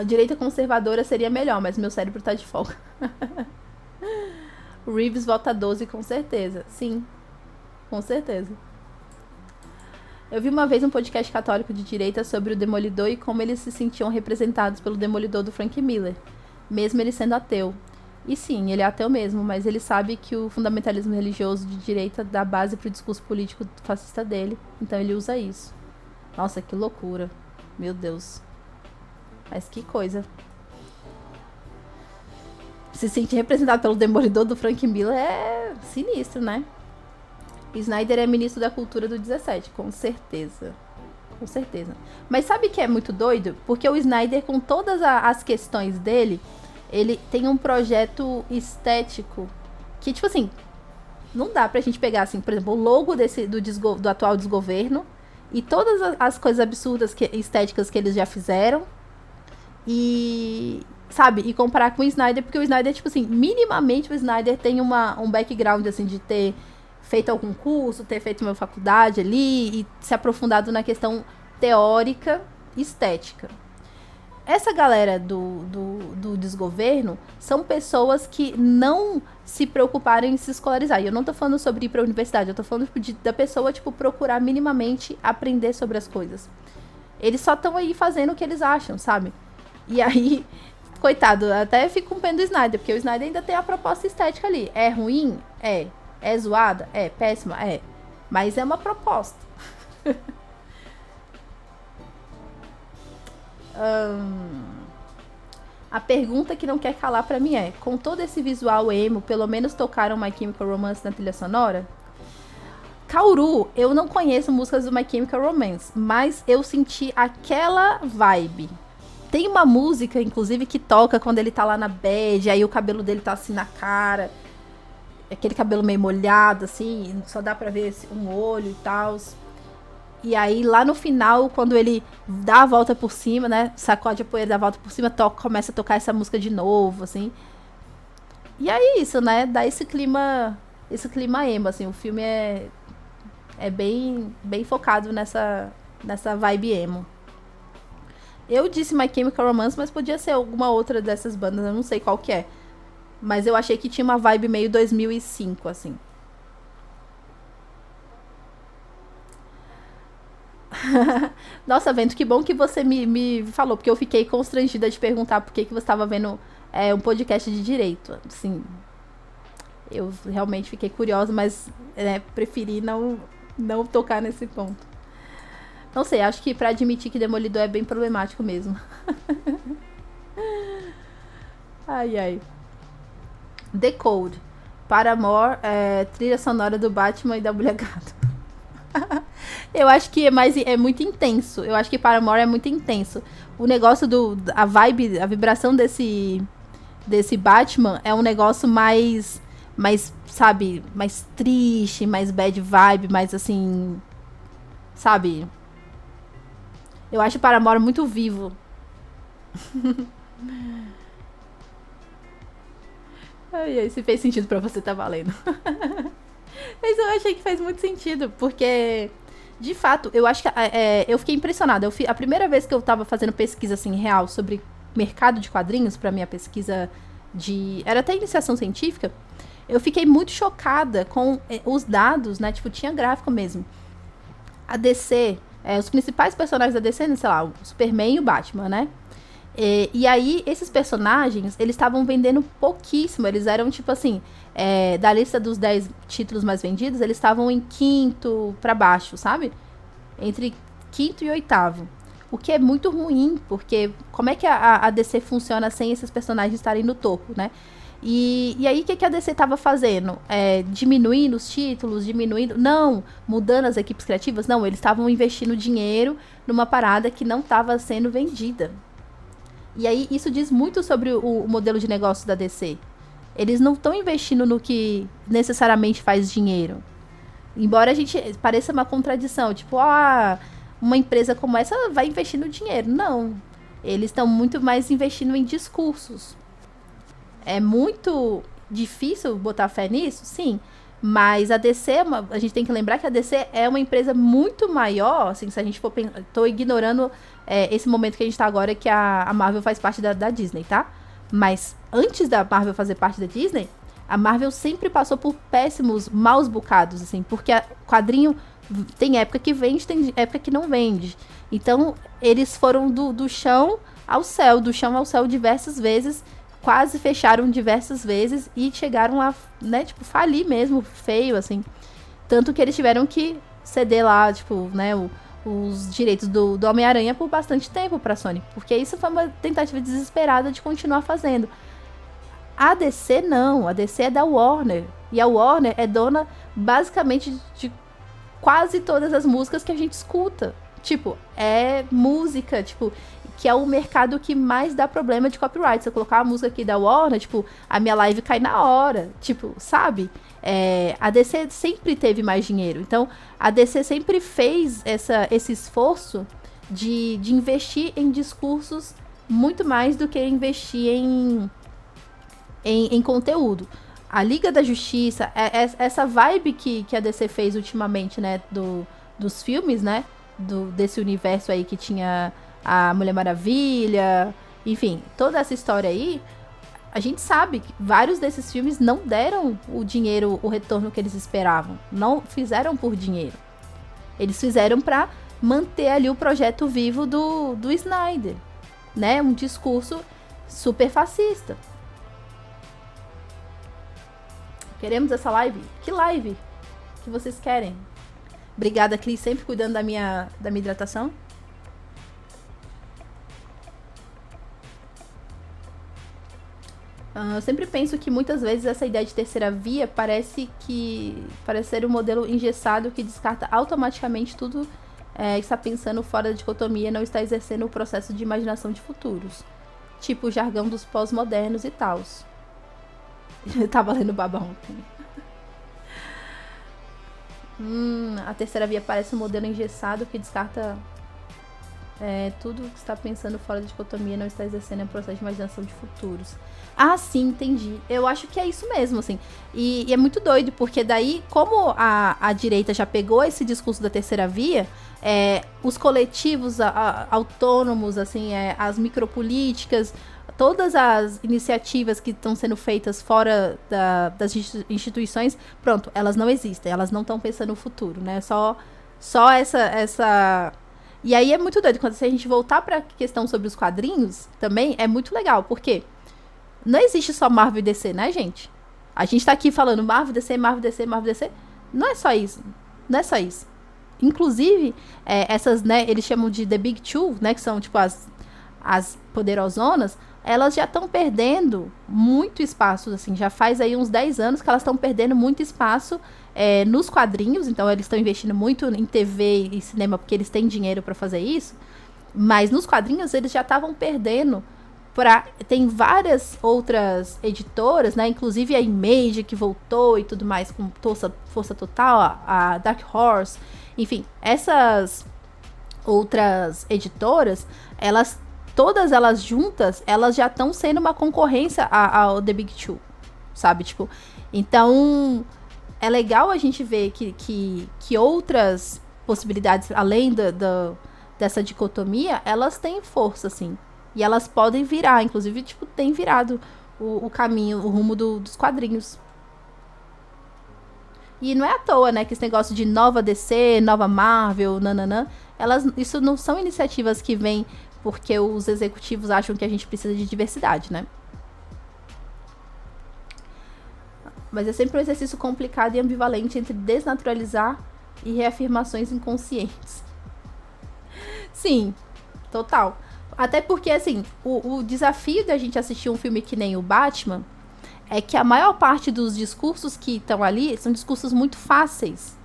Direita conservadora seria melhor, mas meu cérebro tá de folga. O Reeves vota 12 com certeza. Sim, com certeza. Eu vi uma vez um podcast católico de direita sobre o Demolidor e como eles se sentiam representados pelo Demolidor do Frank Miller, mesmo ele sendo ateu. E sim, ele é ateu mesmo, mas ele sabe que o fundamentalismo religioso de direita dá base pro discurso político fascista dele, então ele usa isso. Nossa, que loucura. Meu Deus. Mas que coisa. Se sentir representado pelo Demolidor do Frank Miller é sinistro, né? Snyder é ministro da cultura do 17, com certeza. Com certeza. Mas sabe o que é muito doido? Porque o Snyder, com todas as questões dele, ele tem um projeto estético que, tipo assim, não dá pra gente pegar, assim, por exemplo, o logo do atual desgoverno e todas as coisas absurdas estéticas que eles já fizeram e, sabe, e comparar com o Snyder, porque o Snyder, tipo assim, minimamente o Snyder tem um background, assim, de ter feito algum curso, ter feito uma faculdade ali e se aprofundado na questão teórica e estética. Essa galera do desgoverno são pessoas que não se preocuparam em se escolarizar. E eu não tô falando sobre ir pra universidade, eu tô falando da pessoa, tipo, procurar minimamente aprender sobre as coisas. Eles só estão aí fazendo o que eles acham, sabe? E aí, coitado, até fico com pena do Snyder, porque o Snyder ainda tem a proposta estética ali. É ruim? É. É zoada? É. Péssima? É. Mas é uma proposta. A pergunta que não quer calar pra mim é: com todo esse visual emo, pelo menos tocaram My Chemical Romance na trilha sonora? Kaoru, eu não conheço músicas do My Chemical Romance, mas eu senti aquela vibe. Tem uma música, inclusive, que toca quando ele tá lá na bed, aí o cabelo dele tá assim na cara, aquele cabelo meio molhado, assim, só dá pra ver um olho e tal. E aí, lá no final, quando ele dá a volta por cima, né, sacode a poeira, dá a volta por cima, começa a tocar essa música de novo, assim. E aí, isso, né, dá esse clima emo, assim, o filme é bem focado nessa vibe emo. Eu disse My Chemical Romance, mas podia ser alguma outra dessas bandas, eu não sei qual que é. Mas eu achei que tinha uma vibe meio 2005, assim. Nossa, Vento, que bom que você me falou, porque eu fiquei constrangida de perguntar por que você estava vendo um podcast de direito. Assim, eu realmente fiquei curiosa, mas preferi não tocar nesse ponto. Não sei, acho que pra admitir que Demolidor é bem problemático mesmo. Ai, ai. The Code. Paramore, trilha sonora do Batman e da Mulher Gato. Eu acho que é muito intenso. Eu acho que Paramore é muito intenso. O negócio a vibe, a vibração desse Batman é um negócio mais, sabe, mais triste, mais bad vibe, mais assim, sabe? Eu acho Paramore muito vivo. Ai, se fez sentido pra você, tá valendo. Mas eu achei que faz muito sentido, porque, de fato, eu acho que eu fiquei impressionada. A primeira vez que eu tava fazendo pesquisa, assim, real sobre mercado de quadrinhos, pra minha pesquisa era até iniciação científica, eu fiquei muito chocada com os dados, né? Tipo, tinha gráfico mesmo. A DC, os principais personagens da DC, sei lá, o Superman e o Batman, né? E aí, esses personagens, eles estavam vendendo pouquíssimo. Eles eram, tipo assim, da lista dos 10 títulos mais vendidos, eles estavam em quinto pra baixo, sabe? Entre quinto e oitavo. O que é muito ruim, porque como é que a DC funciona sem esses personagens estarem no topo, né? E aí, o que a DC tava fazendo? Diminuindo os títulos, Não, mudando as equipes criativas? Não, eles estavam investindo dinheiro numa parada que não estava sendo vendida. E aí, isso diz muito sobre o modelo de negócio da DC. Eles não estão investindo no que necessariamente faz dinheiro. Embora a gente pareça uma contradição. Tipo, uma empresa como essa vai investir no dinheiro. Não. Eles estão muito mais investindo em discursos. É muito difícil botar fé nisso? Sim. Mas a DC, a gente tem que lembrar que a DC é uma empresa muito maior, assim, se a gente for pensar, tô ignorando esse momento que a gente tá agora, que a Marvel faz parte da Disney, tá? Mas antes da Marvel fazer parte da Disney, a Marvel sempre passou por péssimos, maus bocados, assim, porque o quadrinho tem época que vende, tem época que não vende. Então, eles foram do chão ao céu diversas vezes, quase fecharam diversas vezes e chegaram a, né, tipo, falir mesmo, feio, assim. Tanto que eles tiveram que ceder lá, tipo, né, os direitos do Homem-Aranha por bastante tempo pra Sony. Porque isso foi uma tentativa desesperada de continuar fazendo. A DC não, a DC é da Warner. E a Warner é dona, basicamente, de quase todas as músicas que a gente escuta. Tipo, é música, tipo, que é o mercado que mais dá problema de copyright. Se eu colocar a música aqui da Warner, tipo, a minha live cai na hora. Tipo, sabe? A DC sempre teve mais dinheiro. Então, a DC sempre fez esse esforço de investir em discursos muito mais do que investir em conteúdo. A Liga da Justiça, essa vibe que a DC fez ultimamente, né? Dos filmes, né? Desse universo aí que tinha a Mulher Maravilha, enfim, toda essa história aí, a gente sabe que vários desses filmes não deram o dinheiro, o retorno que eles esperavam. Não fizeram por dinheiro. Eles fizeram pra manter ali o projeto vivo do Snyder, né? Um discurso super fascista. Queremos essa live? Que live que vocês querem? Obrigada, Cris, sempre cuidando da minha hidratação. Eu sempre penso que muitas vezes essa ideia de terceira via parece ser um modelo engessado que descarta automaticamente tudo que está pensando fora da dicotomia e não está exercendo o processo de imaginação de futuros. Tipo o jargão dos pós-modernos e tal. Eu tava lendo Baba ontem. A terceira via parece um modelo engessado que descarta tudo que está pensando fora da dicotomia não está exercendo o processo de imaginação de futuros. Ah, sim, entendi. Eu acho que é isso mesmo, assim. E é muito doido, porque daí, como a direita já pegou esse discurso da terceira via, os coletivos autônomos, assim, as micropolíticas, todas as iniciativas que estão sendo feitas fora das instituições, pronto, elas não existem, elas não estão pensando no futuro, né? Só essa... E aí é muito doido, quando se a gente voltar pra questão sobre os quadrinhos, também é muito legal, porque não existe só Marvel e DC, né, gente? A gente tá aqui falando Marvel, DC, Marvel, DC, Marvel, DC. Não é só isso. Não é só isso. Inclusive, essas, né, eles chamam de The Big Two, né, que são, tipo, as poderosonas, elas já estão perdendo muito espaço, assim, já faz aí uns 10 anos que elas estão perdendo muito espaço nos quadrinhos, então eles estão investindo muito em TV e cinema porque eles têm dinheiro para fazer isso, mas nos quadrinhos eles já estavam perdendo tem várias outras editoras, né, inclusive a Image que voltou e tudo mais com força total, a Dark Horse, enfim, essas outras editoras, todas elas juntas, elas já estão sendo uma concorrência ao The Big Two, sabe? Tipo, então, é legal a gente ver que outras possibilidades, além dessa dicotomia, elas têm força, assim. E elas podem virar, inclusive, tipo, tem virado o caminho, o rumo dos quadrinhos. E não é à toa, né, que esse negócio de nova DC, nova Marvel, nananã, isso não são iniciativas que vêm porque os executivos acham que a gente precisa de diversidade, né? Mas é sempre um exercício complicado e ambivalente entre desnaturalizar e reafirmações inconscientes. Sim, total. Até porque, assim, o desafio da gente assistir um filme que nem o Batman é que a maior parte dos discursos que estão ali são discursos muito fáceis.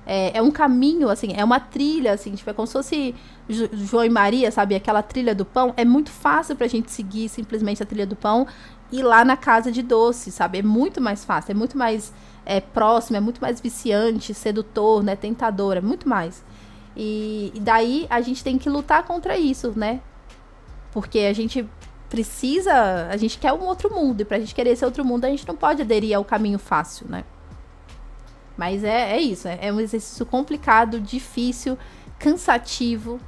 É um caminho, assim, é uma trilha, assim, tipo, é como se fosse João e Maria, sabe? Aquela trilha do pão. É muito fácil pra gente seguir simplesmente a trilha do pão e ir lá na casa de doce, sabe? É muito mais fácil, é muito mais próximo, é muito mais viciante, sedutor, né? Tentador, é muito mais. E daí a gente tem que lutar contra isso, né? Porque a gente quer um outro mundo, e pra gente querer esse outro mundo, a gente não pode aderir ao caminho fácil, né? Mas é isso, é um exercício complicado, difícil, cansativo,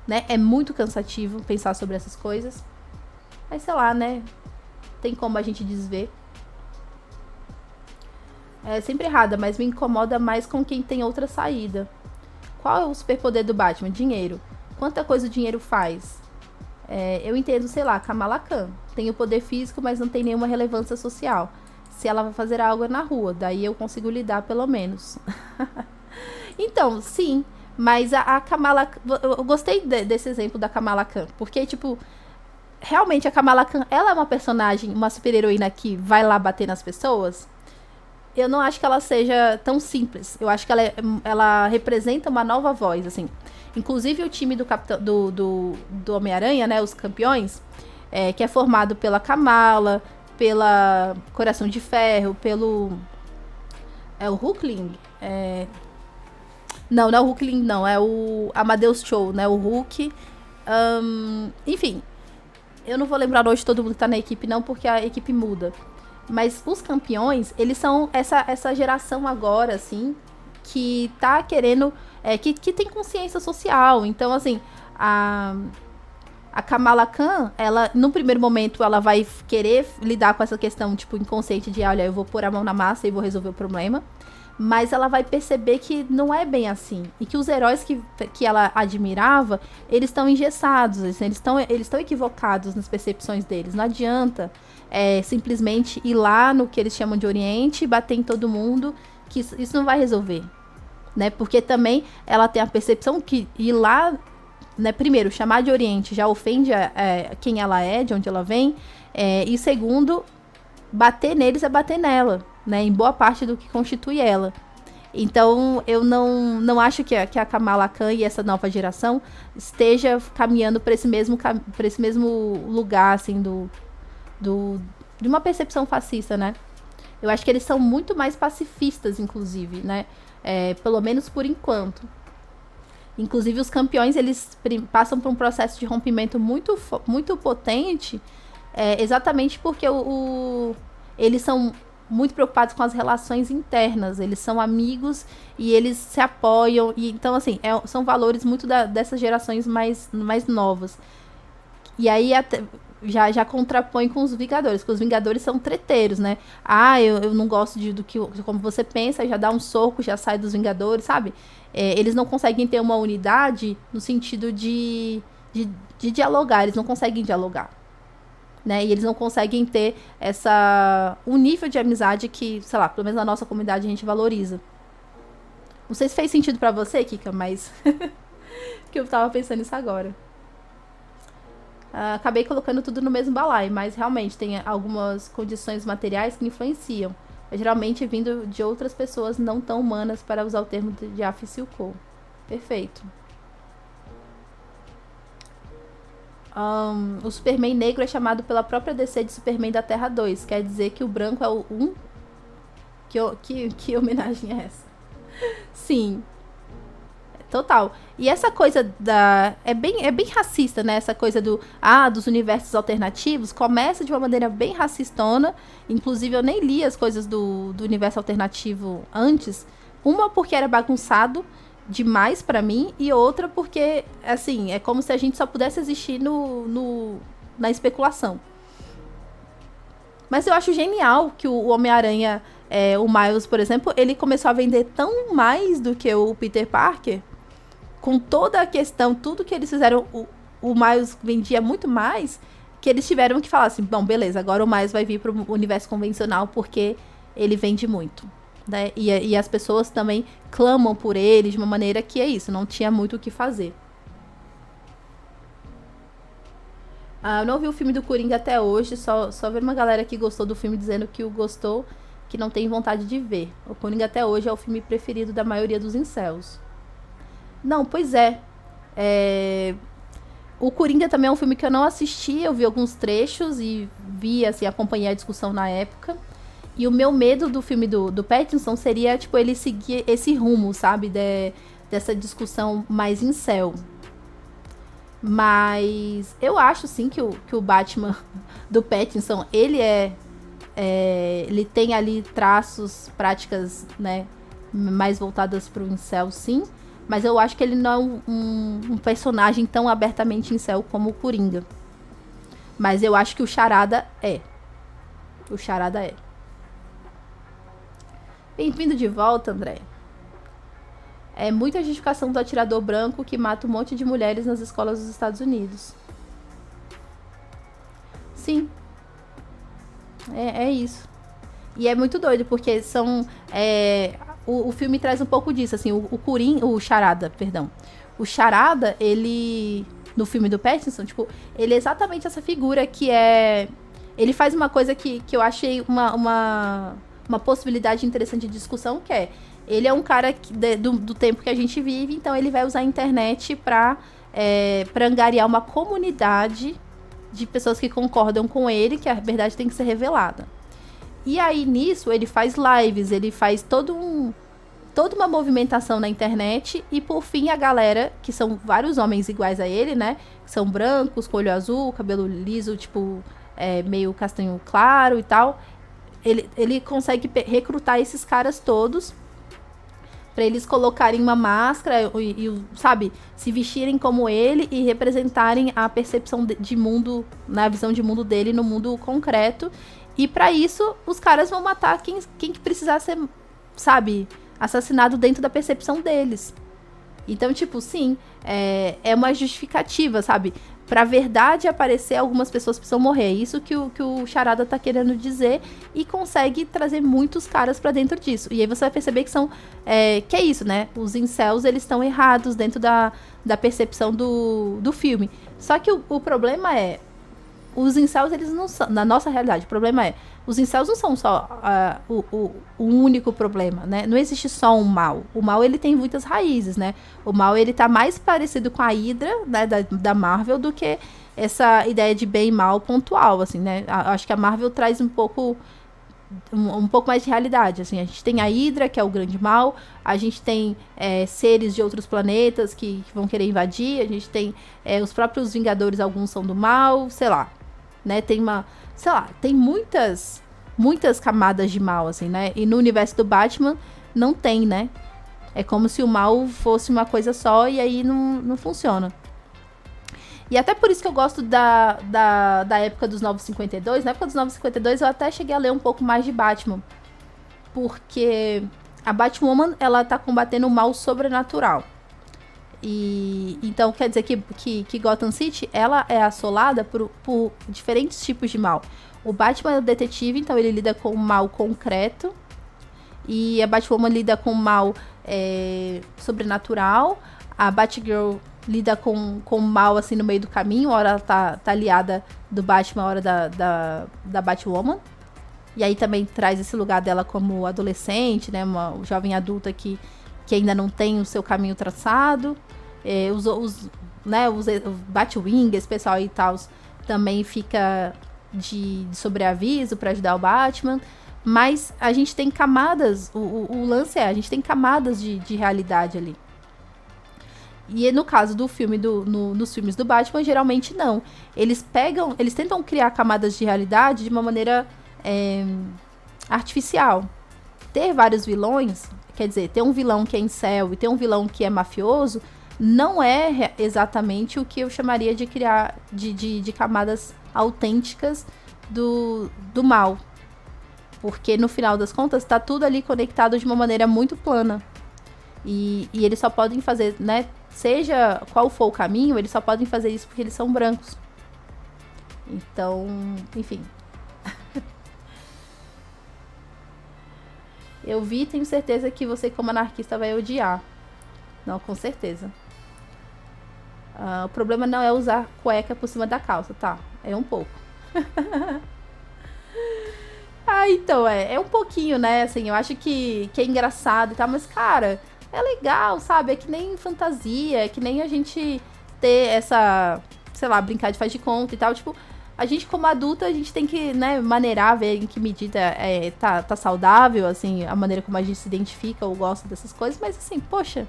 né? É muito cansativo pensar sobre essas coisas. Mas sei lá, né? Tem como a gente desver. É sempre errada, mas me incomoda mais com quem tem outra saída. Qual é o superpoder do Batman? Dinheiro. Quanta coisa o dinheiro faz? Eu entendo, sei lá, Kamala Khan. Tem o poder físico, mas não tem nenhuma relevância social. Se ela vai fazer algo na rua, daí eu consigo lidar pelo menos. Então, sim, mas a Kamala... Eu gostei desse exemplo da Kamala Khan, porque, tipo, realmente a Kamala Khan, ela é uma personagem, uma super-heroína que vai lá bater nas pessoas. Eu não acho que ela seja tão simples. Eu acho que ela representa uma nova voz, assim. Inclusive o time do Homem-Aranha, né, os campeões, que é formado pela Kamala, pela Coração de Ferro, pelo... É o Hulkling? Não é o Hulkling, não. É o Amadeus Cho, né? O Hulk. Enfim, eu não vou lembrar hoje todo mundo que tá na equipe, não, porque a equipe muda. Mas os campeões, eles são essa geração agora, assim, que tá querendo... que tem consciência social. Então, assim, a Kamala Khan, ela, no primeiro momento, ela vai querer lidar com essa questão, tipo, inconsciente de, olha, eu vou pôr a mão na massa e vou resolver o problema. Mas ela vai perceber que não é bem assim. E que os heróis que ela admirava, eles estão engessados, eles estão equivocados nas percepções deles. Não adianta simplesmente ir lá no que eles chamam de Oriente e bater em todo mundo, que isso não vai resolver. Né? Porque também ela tem a percepção que ir lá, né, primeiro, chamar de Oriente já ofende quem ela é, de onde ela vem. E segundo, bater neles é bater nela, né, em boa parte do que constitui ela. Então, eu não acho que a Kamala Khan e essa nova geração esteja caminhando para esse mesmo lugar, assim, de uma percepção fascista, né? Eu acho que eles são muito mais pacifistas, inclusive, né? Pelo menos por enquanto. Inclusive, os campeões, eles passam por um processo de rompimento muito, muito potente, exatamente porque eles são muito preocupados com as relações internas. Eles são amigos e eles se apoiam. E, então, assim, são valores muito dessas gerações mais novas. E aí, já contrapõe com os Vingadores, porque os Vingadores são treteiros, né? Eu não gosto do que como você pensa, já dá um soco, já sai dos Vingadores, sabe? Eles não conseguem ter uma unidade no sentido de dialogar, eles não conseguem dialogar, né? E eles não conseguem ter um nível de amizade que, sei lá, pelo menos na nossa comunidade a gente valoriza. Não sei se fez sentido pra você, Kika, mas que eu tava pensando nisso agora. Acabei colocando tudo no mesmo balaio, mas realmente tem algumas condições materiais que influenciam. Geralmente vindo de outras pessoas não tão humanas, para usar o termo de Af Silco. Perfeito. O Superman negro é chamado pela própria DC de Superman da Terra 2. Quer dizer que o branco é o 1? Que homenagem é essa? Sim. Total. E essa coisa é bem racista, né? Essa coisa dos universos alternativos começa de uma maneira bem racistona. Inclusive, eu nem li as coisas do universo alternativo antes. Uma, porque era bagunçado demais pra mim. E outra, porque, assim, é como se a gente só pudesse existir na especulação. Mas eu acho genial que o Homem-Aranha, o Miles, por exemplo, ele começou a vender tão mais do que o Peter Parker. Com toda a questão, tudo que eles fizeram, o Miles vendia muito mais, que eles tiveram que falar assim, bom, beleza, agora o Miles vai vir pro universo convencional porque ele vende muito, né? E as pessoas também clamam por ele de uma maneira que é isso, não tinha muito o que fazer. Eu não vi o filme do Coringa até hoje, só vi uma galera que gostou do filme dizendo que o gostou, que não tem vontade de ver. O Coringa até hoje é o filme preferido da maioria dos incels. Não, pois é. O Coringa também é um filme que eu não assisti, eu vi alguns trechos e vi, assim, acompanhei a discussão na época. E o meu medo do filme do Pattinson seria, tipo, ele seguir esse rumo, sabe? Dessa discussão mais incel. Mas eu acho, sim, que o Batman do Pattinson, ele tem ali traços, práticas, né, mais voltadas pro incel, sim. Mas eu acho que ele não é um personagem tão abertamente incel como o Coringa. Mas eu acho que o Charada é. O Charada é. Bem-vindo de volta, André. É muita justificação do atirador branco que mata um monte de mulheres nas escolas dos Estados Unidos. Sim. É isso. E é muito doido, porque são... O filme traz um pouco disso, assim, o Charada, perdão. O Charada, ele, no filme do Pattinson, tipo, ele é exatamente essa figura que ele faz uma coisa que eu achei uma possibilidade interessante de discussão, que ele é um cara do tempo que a gente vive, então ele vai usar a internet pra angariar uma comunidade de pessoas que concordam com ele, que a verdade tem que ser revelada. E aí, nisso, ele faz lives, ele faz toda uma movimentação na internet. E, por fim, a galera, que são vários homens iguais a ele, né? Que são brancos, com olho azul, cabelo liso, tipo, meio castanho claro e tal. Ele consegue recrutar esses caras todos pra eles colocarem uma máscara e, sabe, se vestirem como ele e representarem a percepção de mundo, na visão de mundo dele no mundo concreto. E pra isso, os caras vão matar quem precisar ser, sabe, assassinado dentro da percepção deles. Então, tipo, sim, é uma justificativa, sabe? Pra verdade aparecer, algumas pessoas precisam morrer. É isso que o Charada tá querendo dizer. E consegue trazer muitos caras pra dentro disso. E aí você vai perceber que que é isso, né? Os incels, eles estão errados dentro da percepção do filme. Só que o problema os incels, eles não são... Na nossa realidade, o problema os incels não são só o único problema, né? Não existe só um mal. O mal, ele tem muitas raízes, né? O mal, ele tá mais parecido com a Hydra, né, da Marvel, do que essa ideia de bem e mal pontual, assim, né? Acho que a Marvel traz um pouco mais de realidade, assim. A gente tem a Hydra, que é o grande mal. A gente tem seres de outros planetas que vão querer invadir. A gente tem os próprios Vingadores, alguns são do mal, sei lá. Né, tem muitas camadas de mal, assim, né? E no universo do Batman não tem, né? É como se o mal fosse uma coisa só e aí não funciona. E até por isso que eu gosto da época dos 952. Na época dos 952 eu até cheguei a ler um pouco mais de Batman. Porque a Batwoman, ela tá combatendo o mal sobrenatural. E então quer dizer que Gotham City, ela é assolada por diferentes tipos de mal. O Batman é o detetive, então ele lida com o mal concreto. E a Batwoman lida com o mal sobrenatural. A Batgirl lida com o mal, assim, no meio do caminho. Uma hora ela tá aliada do Batman, uma hora da Batwoman. E aí também traz esse lugar dela como adolescente, né? Uma jovem adulta que ainda não tem o seu caminho traçado. Os Batwing, esse pessoal aí e tal, também fica de sobreaviso pra ajudar o Batman. Mas a gente tem camadas, o lance a gente tem camadas de realidade ali. E no caso do filme, nos filmes do Batman, geralmente não. Eles tentam criar camadas de realidade de uma maneira artificial. Ter vários vilões, quer dizer, ter um vilão que é incel e ter um vilão que é mafioso, não é exatamente o que eu chamaria de criar de camadas autênticas do mal. Porque no final das contas, tá tudo ali conectado de uma maneira muito plana. E eles só podem fazer, né? Seja qual for o caminho, eles só podem fazer isso porque eles são brancos. Então, enfim. Eu vi e tenho certeza que você, como anarquista, vai odiar. Não, com certeza. O problema não é usar cueca por cima da calça, tá? É um pouco. Então, é um pouquinho, né? Assim, eu acho que é engraçado e tal, mas, cara, é legal, sabe? É que nem fantasia, é que nem a gente ter essa, sei lá, brincar de faz de conta e tal. Tipo, a gente como adulta, a gente tem que, né, maneirar, ver em que medida tá saudável, assim, a maneira como a gente se identifica ou gosta dessas coisas. Mas, assim, poxa,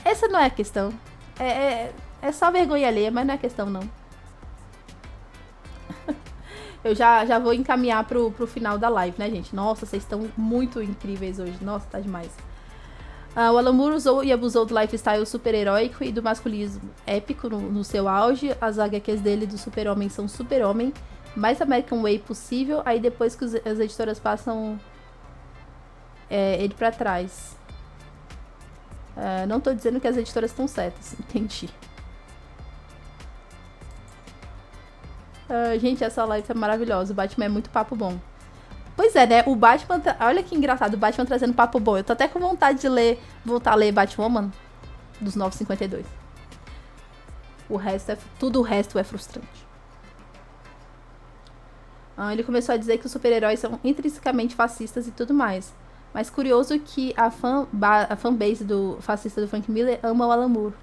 essa não é a questão. É só vergonha alheia, mas não é questão, não. Eu já vou encaminhar pro final da live, né, gente? Nossa, vocês estão muito incríveis hoje. Nossa, tá demais. O Alan Moore usou e abusou do lifestyle super-heróico e do masculinismo épico no seu auge. As HQs dele do super-homem são super-homem, mais American Way possível. Aí depois que as editoras passam ele pra trás. Não tô dizendo que as editoras estão certas. Entendi. Gente, essa live tá maravilhosa. O Batman é muito papo bom. Pois é, né? O Batman... Olha que engraçado. O Batman trazendo papo bom. Eu tô até com vontade de voltar a ler Batwoman dos 952. Tudo o resto é frustrante. Ele começou a dizer que os super-heróis são intrinsecamente fascistas e tudo mais. Mas curioso que a fanbase do fascista do Frank Miller ama o Alan Moore.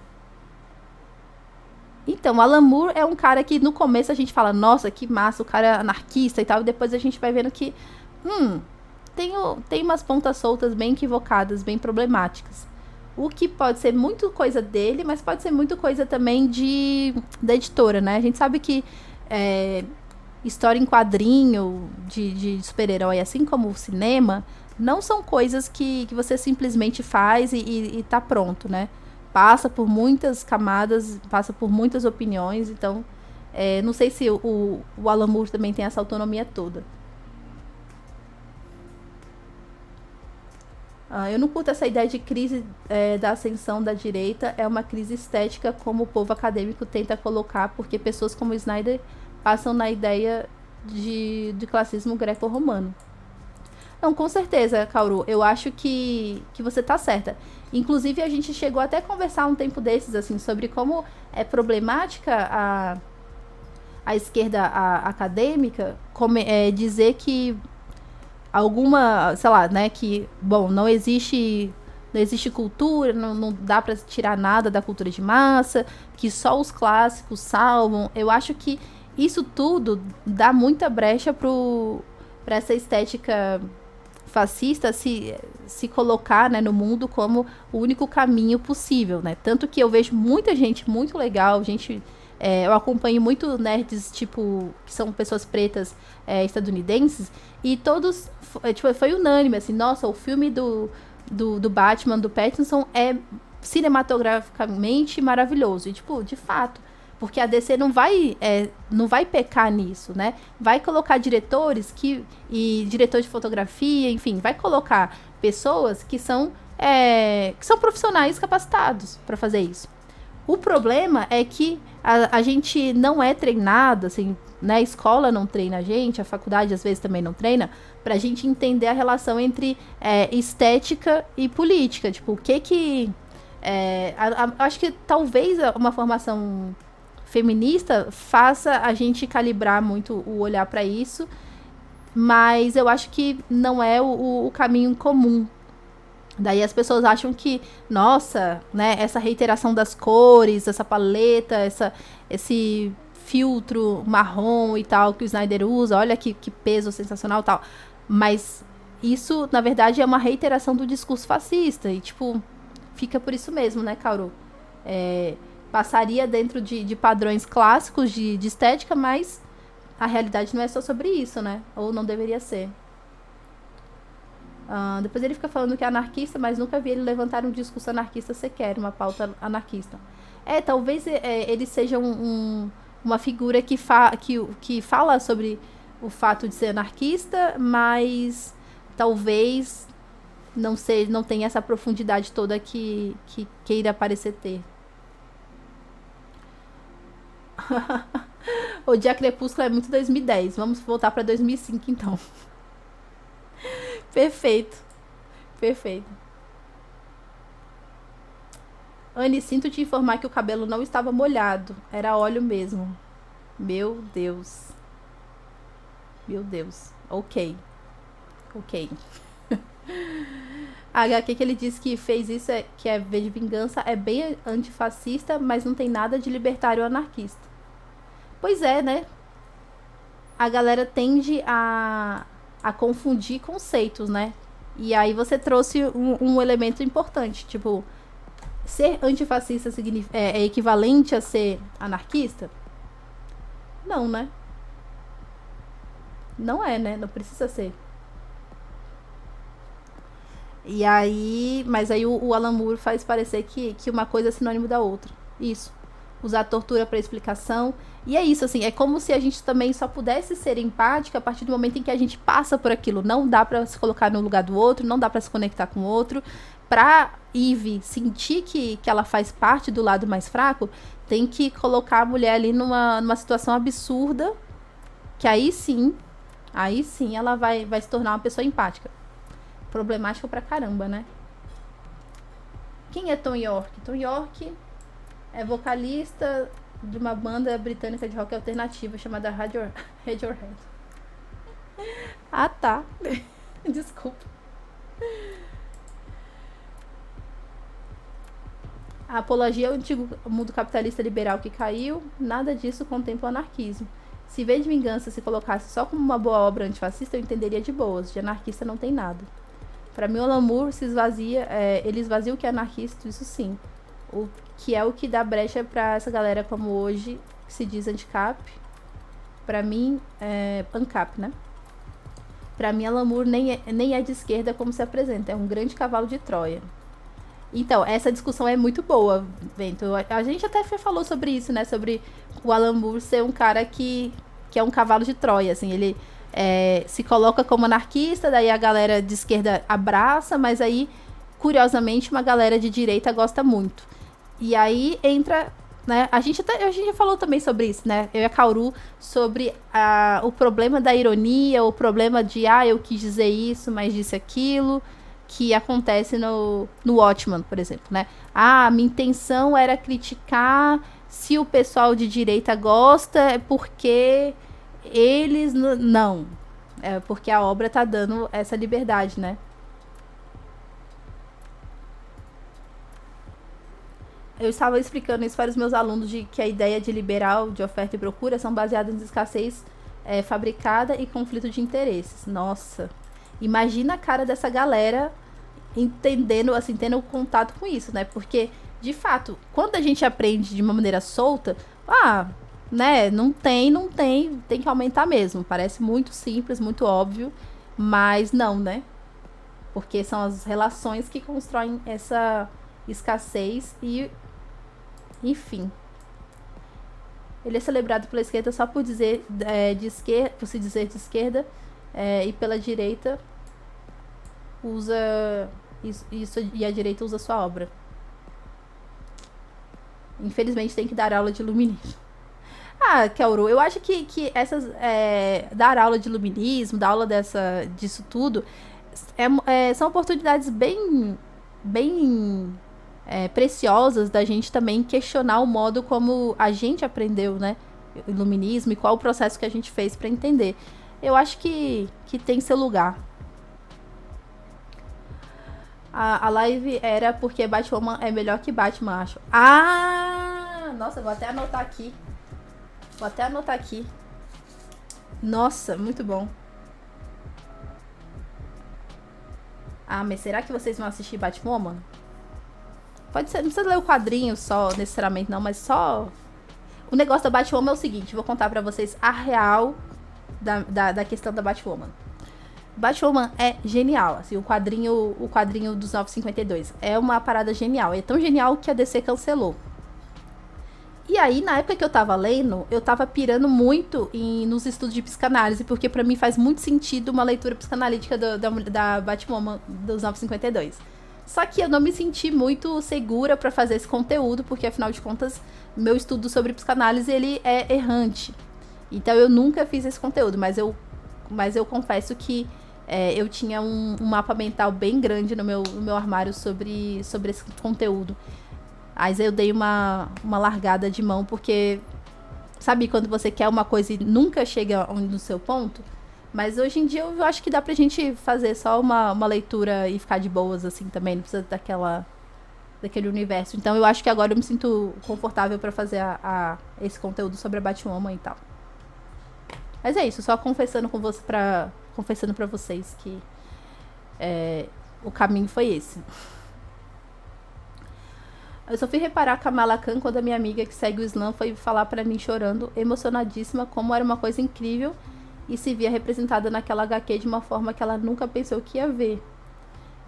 Então, o Alan Moore é um cara que no começo a gente fala, nossa, que massa, o cara é anarquista e tal, e depois a gente vai vendo que, tem umas pontas soltas bem equivocadas, bem problemáticas. O que pode ser muito coisa dele, mas pode ser muito coisa também da editora, né? A gente sabe que história em quadrinho de super-herói, assim como o cinema, não são coisas que você simplesmente faz e tá pronto, né? Passa por muitas camadas, passa por muitas opiniões, então não sei se o Alan Moore também tem essa autonomia toda. Eu não curto essa ideia de crise da ascensão da direita, é uma crise estética como o povo acadêmico tenta colocar, porque pessoas como Snyder passam na ideia de classismo greco-romano. Não, com certeza, Kaoru, eu acho que você tá certa. Inclusive, a gente chegou até a conversar um tempo desses, assim, sobre como é problemática a esquerda acadêmica dizer que alguma, sei lá, né, que, bom, não existe cultura, não dá pra tirar nada da cultura de massa, que só os clássicos salvam. Eu acho que isso tudo dá muita brecha pra essa estética fascista se colocar, né, no mundo como o único caminho possível, né? Tanto que eu vejo muita gente muito legal, eu acompanho muito nerds, tipo, que são pessoas pretas estadunidenses, e todos, foi unânime, assim, nossa, o filme do Batman, do Pattinson, é cinematograficamente maravilhoso. E, tipo, de fato, porque a DC não vai pecar nisso, né? Vai colocar diretores e diretor de fotografia, enfim, vai colocar pessoas que são profissionais capacitados para fazer isso. O problema é que a gente não é treinado, assim, né? A escola não treina a gente, a faculdade às vezes também não treina, pra gente entender a relação entre estética e política. Tipo, o que acho que talvez uma formação feminista faça a gente calibrar muito o olhar para isso, mas eu acho que não é o caminho comum. Daí as pessoas acham que, nossa, né, essa reiteração das cores, essa paleta, esse filtro marrom e tal que o Snyder usa, olha que peso sensacional e tal. Mas isso, na verdade, é uma reiteração do discurso fascista. E, tipo, fica por isso mesmo, né, Kaoru? Passaria dentro de padrões clássicos de estética, mas a realidade não é só sobre isso, né? Ou não deveria ser. Depois ele fica falando que é anarquista, mas nunca vi ele levantar um discurso anarquista sequer, uma pauta anarquista. Talvez ele seja uma figura que fala sobre o fato de ser anarquista, mas talvez não tenha essa profundidade toda que queira parecer ter. O Dia Crepúsculo é muito 2010. Vamos voltar pra 2005, então. Perfeito. Perfeito. Anne, sinto te informar que o cabelo não estava molhado. Era óleo mesmo. Meu Deus. Meu Deus. Ok. A HQ que ele disse que fez isso, que é V de Vingança, é bem antifascista, mas não tem nada de libertário ou anarquista. Pois é, né? A galera tende a confundir conceitos, né? E aí você trouxe um elemento importante, tipo, ser antifascista é equivalente a ser anarquista? Não, né? Não é, né? Não precisa ser. E aí, mas aí o Alan Moore faz parecer que uma coisa é sinônimo da outra. Isso. Usar tortura para explicação. E é isso, assim, é como se a gente também só pudesse ser empática a partir do momento em que a gente passa por aquilo. Não dá para se colocar no lugar do outro, não dá para se conectar com o outro. Pra Eve sentir que ela faz parte do lado mais fraco, tem que colocar a mulher ali numa situação absurda, que aí sim ela vai se tornar uma pessoa empática. Problemático pra caramba, né? Quem é Tom York? Tom York é vocalista de uma banda britânica de rock alternativo chamada Radiohead. Ah, tá. Desculpa. A apologia ao antigo mundo capitalista liberal que caiu, nada disso contempla o anarquismo. Se V de Vingança se colocasse só como uma boa obra antifascista, eu entenderia de boas. De anarquista não tem nada. Para mim, o Alan Moore ele esvazia o que é anarquista, isso sim. O que é o que dá brecha para essa galera como hoje, que se diz anticap. Para mim, ANCAP, né? Para mim, Alan Moore nem é de esquerda como se apresenta. É um grande cavalo de Troia. Então, essa discussão é muito boa, Bento. A gente até falou sobre isso, né? Sobre o Alan Moore ser um cara que é um cavalo de Troia, assim. Ele se coloca como anarquista, daí a galera de esquerda abraça, mas aí, curiosamente, uma galera de direita gosta muito. E aí entra, né? A gente já falou também sobre isso, né? Eu e a Kaoru, sobre o problema da ironia, o problema de, eu quis dizer isso, mas disse aquilo, que acontece no Watchmen, por exemplo, né? Minha intenção era criticar se o pessoal de direita gosta, é porque eles não. É porque a obra tá dando essa liberdade, né? Eu estava explicando isso para os meus alunos de que a ideia de liberal, de oferta e procura, são baseadas em escassez fabricada e conflito de interesses. Nossa, imagina a cara dessa galera entendendo, assim, tendo contato com isso, né? Porque, de fato, quando a gente aprende de uma maneira solta, né, não tem que aumentar mesmo. Parece muito simples, muito óbvio, mas não, né? Porque são as relações que constroem essa escassez e, enfim. Ele é celebrado pela esquerda só por dizer por se dizer de esquerda, e pela direita usa isso e a direita usa sua obra. Infelizmente tem que dar aula de iluminismo. Kaoru, eu acho que essas dar aula de iluminismo, dar aula disso tudo são oportunidades bem preciosas da gente também questionar o modo como a gente aprendeu, né, iluminismo e qual o processo que a gente fez para entender. Eu acho que tem seu lugar. A live era porque Batwoman é melhor que Batman, acho. Nossa, vou até anotar aqui. Nossa, muito bom. Mas será que vocês vão assistir Batwoman? Pode ser, não precisa ler o quadrinho só, necessariamente não, mas só... O negócio da Batwoman é o seguinte, vou contar pra vocês a real da questão da Batwoman. Batwoman é genial, assim, o quadrinho dos 952. É uma parada genial, é tão genial que a DC cancelou. E aí, na época que eu tava lendo, eu tava pirando muito nos estudos de psicanálise, porque pra mim faz muito sentido uma leitura psicanalítica da Batwoman dos 952. Só que eu não me senti muito segura pra fazer esse conteúdo, porque afinal de contas, meu estudo sobre psicanálise, ele é errante. Então eu nunca fiz esse conteúdo, mas eu confesso que eu tinha um mapa mental bem grande no meu armário sobre esse conteúdo. Mas eu dei uma largada de mão, porque sabe quando você quer uma coisa e nunca chega no seu ponto? Mas hoje em dia eu acho que dá pra gente fazer só uma leitura e ficar de boas, assim, também. Não precisa daquele universo. Então eu acho que agora eu me sinto confortável pra fazer esse conteúdo sobre a Batwoman e tal. Mas é isso, só confessando pra vocês que o caminho foi esse. Eu só fui reparar a Kamala Khan quando a minha amiga que segue o Islã foi falar pra mim chorando, emocionadíssima, como era uma coisa incrível e se via representada naquela HQ de uma forma que ela nunca pensou que ia ver.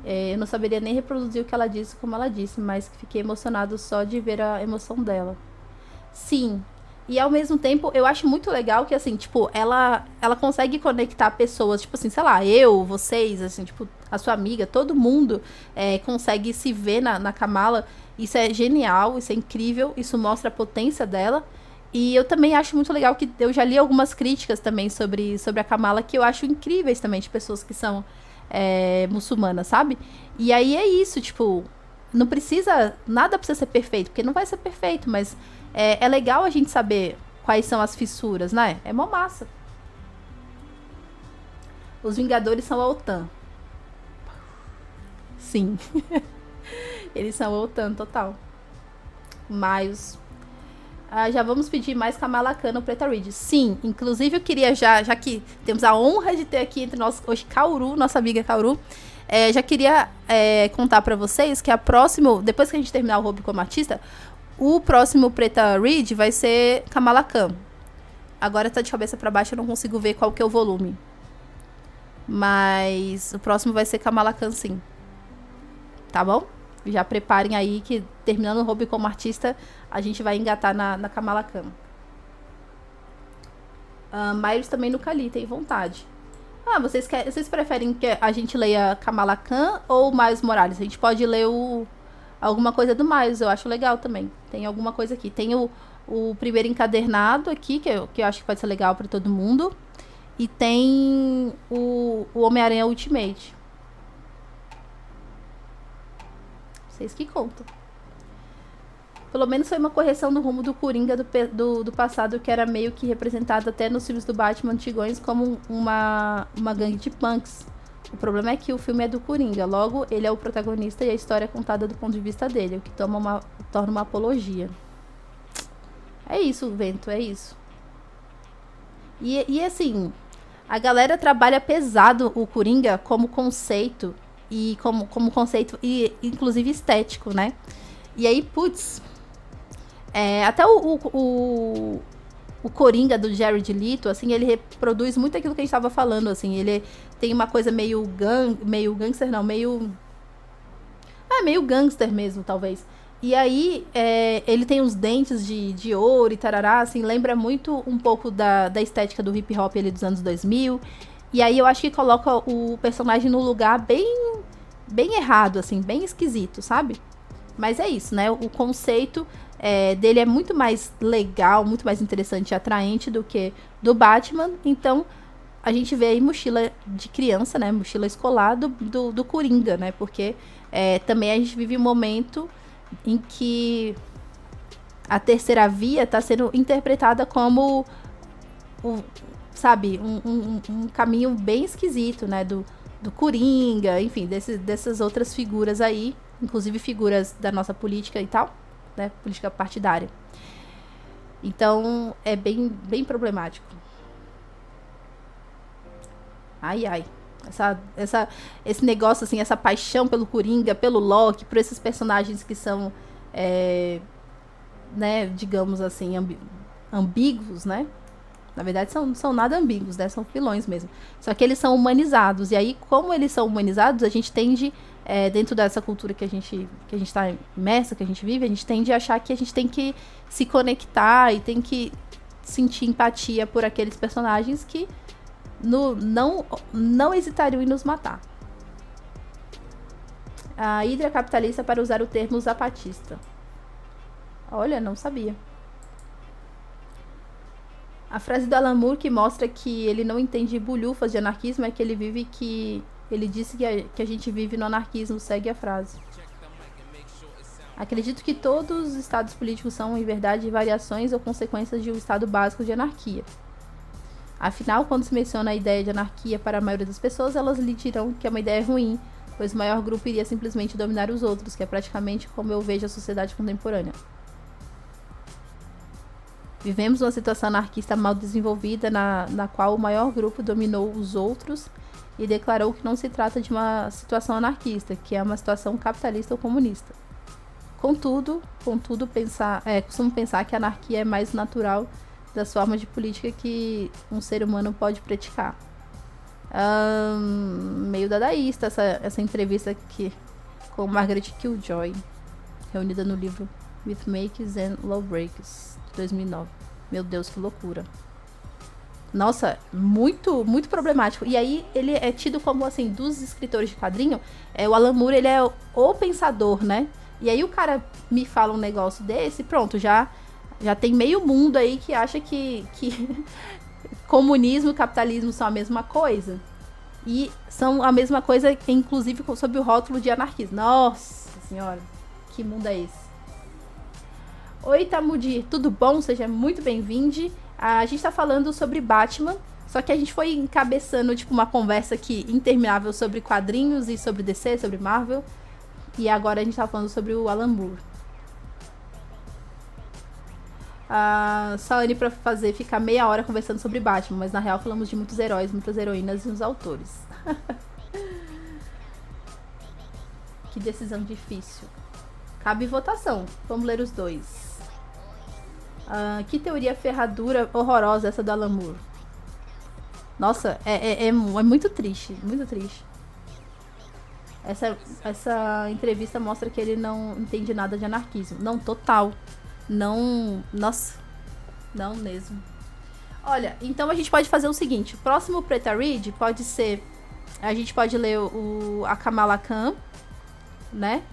Eu não saberia nem reproduzir o que ela disse como ela disse, mas fiquei emocionado só de ver a emoção dela. Sim. E ao mesmo tempo, eu acho muito legal que, assim, tipo, ela consegue conectar pessoas, tipo assim, sei lá, eu, vocês, assim, tipo, a sua amiga, todo mundo consegue se ver na Kamala. Isso é genial, isso é incrível, isso mostra a potência dela. E eu também acho muito legal que eu já li algumas críticas também sobre a Kamala, que eu acho incríveis também, de pessoas que são muçulmanas, sabe? E aí é isso, tipo, nada precisa ser perfeito, porque não vai ser perfeito, mas é legal a gente saber quais são as fissuras, né? É mó massa. Os Vingadores são a OTAN. Sim. Eles são a OTAN total. Mas já vamos pedir mais Kamala Khan no Preta Reed. Sim, inclusive eu queria já que temos a honra de ter aqui entre nós hoje Kaoru, nossa amiga Kaoru. Já queria contar pra vocês que depois que a gente terminar o Hobby como Artista, o próximo Preta Reed vai ser Kamala Khan. Agora tá de cabeça pra baixo, eu não consigo ver qual que é o volume. Mas o próximo vai ser Kamala Khan, sim. Tá bom? Já preparem aí que terminando o Hobby como Artista, a gente vai engatar na Kamala Khan. Miles também nunca li, tem vontade. Vocês preferem que a gente leia Kamala Khan ou Miles Morales? A gente pode ler alguma coisa do Miles, eu acho legal também. Tem alguma coisa aqui. Tem o primeiro encadernado aqui, que eu acho que pode ser legal pra todo mundo. E tem o Homem-Aranha Ultimate. Vocês que contam. Pelo menos foi uma correção do rumo do Coringa do passado, que era meio que representado até nos filmes do Batman antigões como uma gangue de punks. O problema é que o filme é do Coringa, logo ele é o protagonista e a história é contada do ponto de vista dele, o que torna uma apologia. É isso, Vento, é isso. E assim, a galera trabalha pesado o Coringa como conceito, e como conceito, e inclusive estético, né? E aí, putz, até o Coringa do Jared Leto, assim, ele reproduz muito aquilo que a gente tava falando, assim, ele tem uma coisa meio gangster, não, meio gangster mesmo, talvez. E aí, ele tem uns dentes de ouro e tarará, assim, lembra muito um pouco da estética do hip hop ali dos anos 2000. E aí eu acho que coloca o personagem no lugar bem errado, assim, bem esquisito, sabe? Mas é isso, né? O conceito dele é muito mais legal, muito mais interessante e atraente do que do Batman. Então, a gente vê aí mochila de criança, né? Mochila escolar do Coringa, né? Porque também a gente vive um momento em que a terceira via está sendo interpretada como sabe, um caminho bem esquisito, né? Do Coringa, enfim, dessas outras figuras aí, inclusive figuras da nossa política e tal, né? Política partidária. Então, é bem problemático. Ai. Esse negócio, assim, essa paixão pelo Coringa, pelo Loki, por esses personagens que são, né, digamos assim, ambíguos, né? Na verdade, são nada ambíguos, né? São vilões mesmo. Só que eles são humanizados. E aí, como eles são humanizados, a gente tende, dentro dessa cultura que a gente está imersa, que a gente vive, a gente tende a achar que a gente tem que se conectar e tem que sentir empatia por aqueles personagens que não hesitariam em nos matar. A Hydra capitalista para usar o termo zapatista. Olha, não sabia. A frase do Alan Moore que mostra que ele não entende bulhufas de anarquismo é que ele disse que a gente vive no anarquismo, segue a frase. Acredito que todos os estados políticos são, em verdade, variações ou consequências de um estado básico de anarquia. Afinal, quando se menciona a ideia de anarquia para a maioria das pessoas, elas lhe dirão que é uma ideia ruim, pois o maior grupo iria simplesmente dominar os outros, que é praticamente como eu vejo a sociedade contemporânea. Vivemos uma situação anarquista mal desenvolvida na qual o maior grupo dominou os outros e declarou que não se trata de uma situação anarquista, que é uma situação capitalista ou comunista. Contudo, costumo pensar que a anarquia é mais natural das formas de política que um ser humano pode praticar. Meio dadaísta essa entrevista aqui com Margaret Killjoy, reunida no livro With Makes and Lawbreakers, de 2009. Meu Deus, que loucura. Nossa, muito, muito problemático. E aí, ele é tido como, assim, dos escritores de quadrinho, o Alan Moore, ele é o pensador, né? E aí o cara me fala um negócio desse, pronto, já tem meio mundo aí que acha que comunismo e capitalismo são a mesma coisa. E são a mesma coisa, inclusive, sob o rótulo de anarquismo. Nossa senhora, que mundo é esse? Oi, Tamudir, tudo bom? Seja muito bem-vindo. A gente tá falando sobre Batman, só que a gente foi encabeçando, tipo, uma conversa aqui interminável sobre quadrinhos e sobre DC, sobre Marvel. E agora a gente tá falando sobre o Alan Moore. Só ali pra ficar meia hora conversando sobre Batman, mas na real falamos de muitos heróis, muitas heroínas e uns autores. Que decisão difícil. Cabe votação. Vamos ler os dois. Que teoria ferradura horrorosa essa do Alan Moore. Nossa, é muito triste, muito triste. Essa entrevista mostra que ele não entende nada de anarquismo. Não, total. Não, nossa, não mesmo. Olha, então a gente pode fazer o seguinte. O próximo Preta Read pode ser... A gente pode ler a Kamala Khan, né?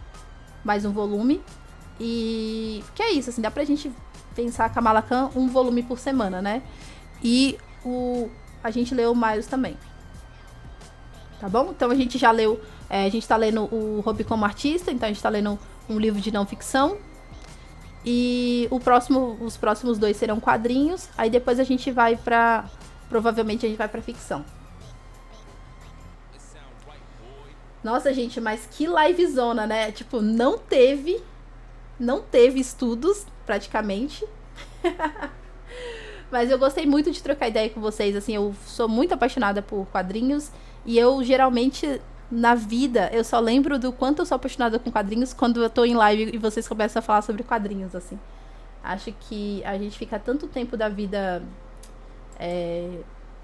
Mais um volume. E que é isso, assim, dá pra gente pensar a Kamala Khan um volume por semana, né? E a gente leu o Miles também. Tá bom? Então a gente já leu... a gente tá lendo o Hobby como artista, então a gente tá lendo um livro de não ficção. E os próximos 2 serão quadrinhos. Aí depois a gente vai pra... Provavelmente a gente vai pra ficção. Nossa, gente, mas que livezona, né? Tipo, não teve estudos, praticamente. Mas eu gostei muito de trocar ideia com vocês, assim, eu sou muito apaixonada por quadrinhos. E eu, geralmente, na vida, eu só lembro do quanto eu sou apaixonada com quadrinhos quando eu tô em live e vocês começam a falar sobre quadrinhos, assim. Acho que a gente fica tanto tempo da vida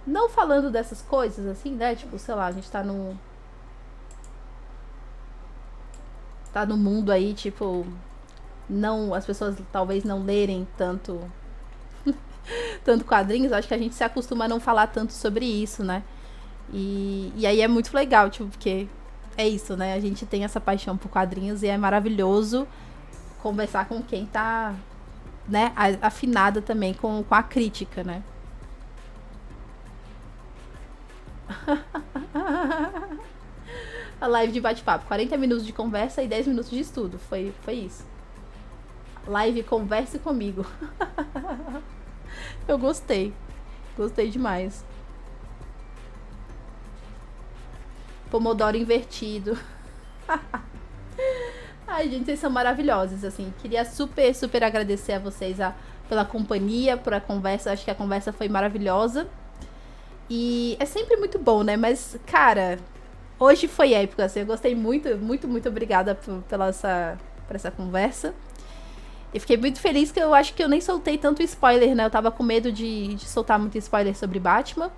não falando dessas coisas, assim, né? Tipo, sei lá, a gente tá no mundo aí, tipo, as pessoas talvez não lerem tanto quadrinhos. Acho que a gente se acostuma a não falar tanto sobre isso, né? E aí é muito legal, tipo, porque é isso, né? A gente tem essa paixão por quadrinhos e é maravilhoso conversar com quem tá, né, afinada também com a crítica, né? A live de bate-papo, 40 minutos de conversa e 10 minutos de estudo. Foi isso. Live Converse Comigo. Eu gostei. Gostei demais. Pomodoro invertido. Ai, gente, vocês são maravilhosos, assim. Queria super, super agradecer a vocês pela companhia, por a conversa. Acho que a conversa foi maravilhosa. E é sempre muito bom, né? Mas, cara, hoje foi épico, assim. Eu gostei muito, muito, muito obrigada por essa conversa. E fiquei muito feliz que eu acho que eu nem soltei tanto spoiler, né? Eu tava com medo de soltar muito spoiler sobre Batman.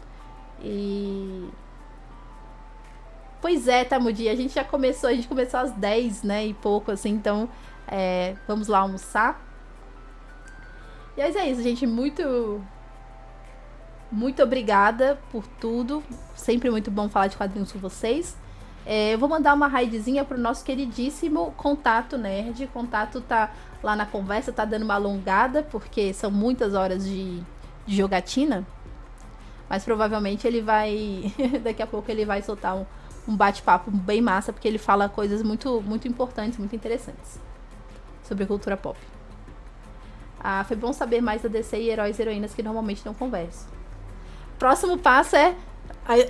E. Pois é, Tamudi, a gente começou às 10, né? E pouco, assim, então vamos lá almoçar. E é isso, gente. Muito, muito obrigada por tudo. Sempre muito bom falar de quadrinhos com vocês. Eu vou mandar uma raidzinha pro nosso queridíssimo Contato Nerd. O Contato tá lá na conversa, tá dando uma alongada, porque são muitas horas de jogatina. Mas provavelmente ele vai. Daqui a pouco ele vai soltar um bate-papo bem massa, porque ele fala coisas muito, muito importantes, muito interessantes sobre cultura pop. Foi bom saber mais da DC e heróis e heroínas que normalmente não conversam. Próximo passo é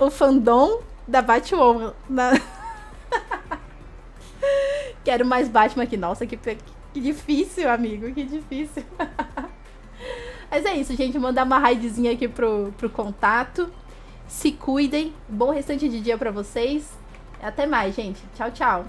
o fandom da Batwoman. Quero mais Batman aqui. Nossa, que difícil, amigo. Que difícil. Mas é isso, gente. Mandar uma raidzinha aqui pro contato. Se cuidem. Bom restante de dia pra vocês. Até mais, gente. Tchau, tchau.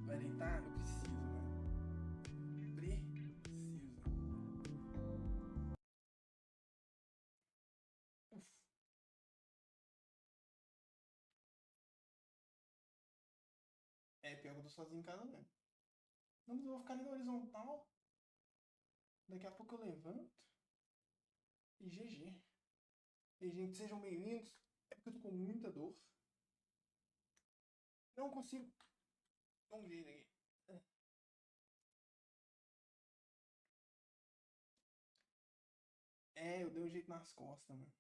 Vai deitar? Eu preciso, mano. Preciso. Uf. É, pior que eu tô sozinho em casa mesmo. Não, mas eu vou ficar ali na horizontal. Daqui a pouco eu levanto. E GG. E, gente, sejam bem-vindos. É porque eu tô com muita dor. Não consigo. Dá um jeito aqui. É, eu dei um jeito nas costas, mano.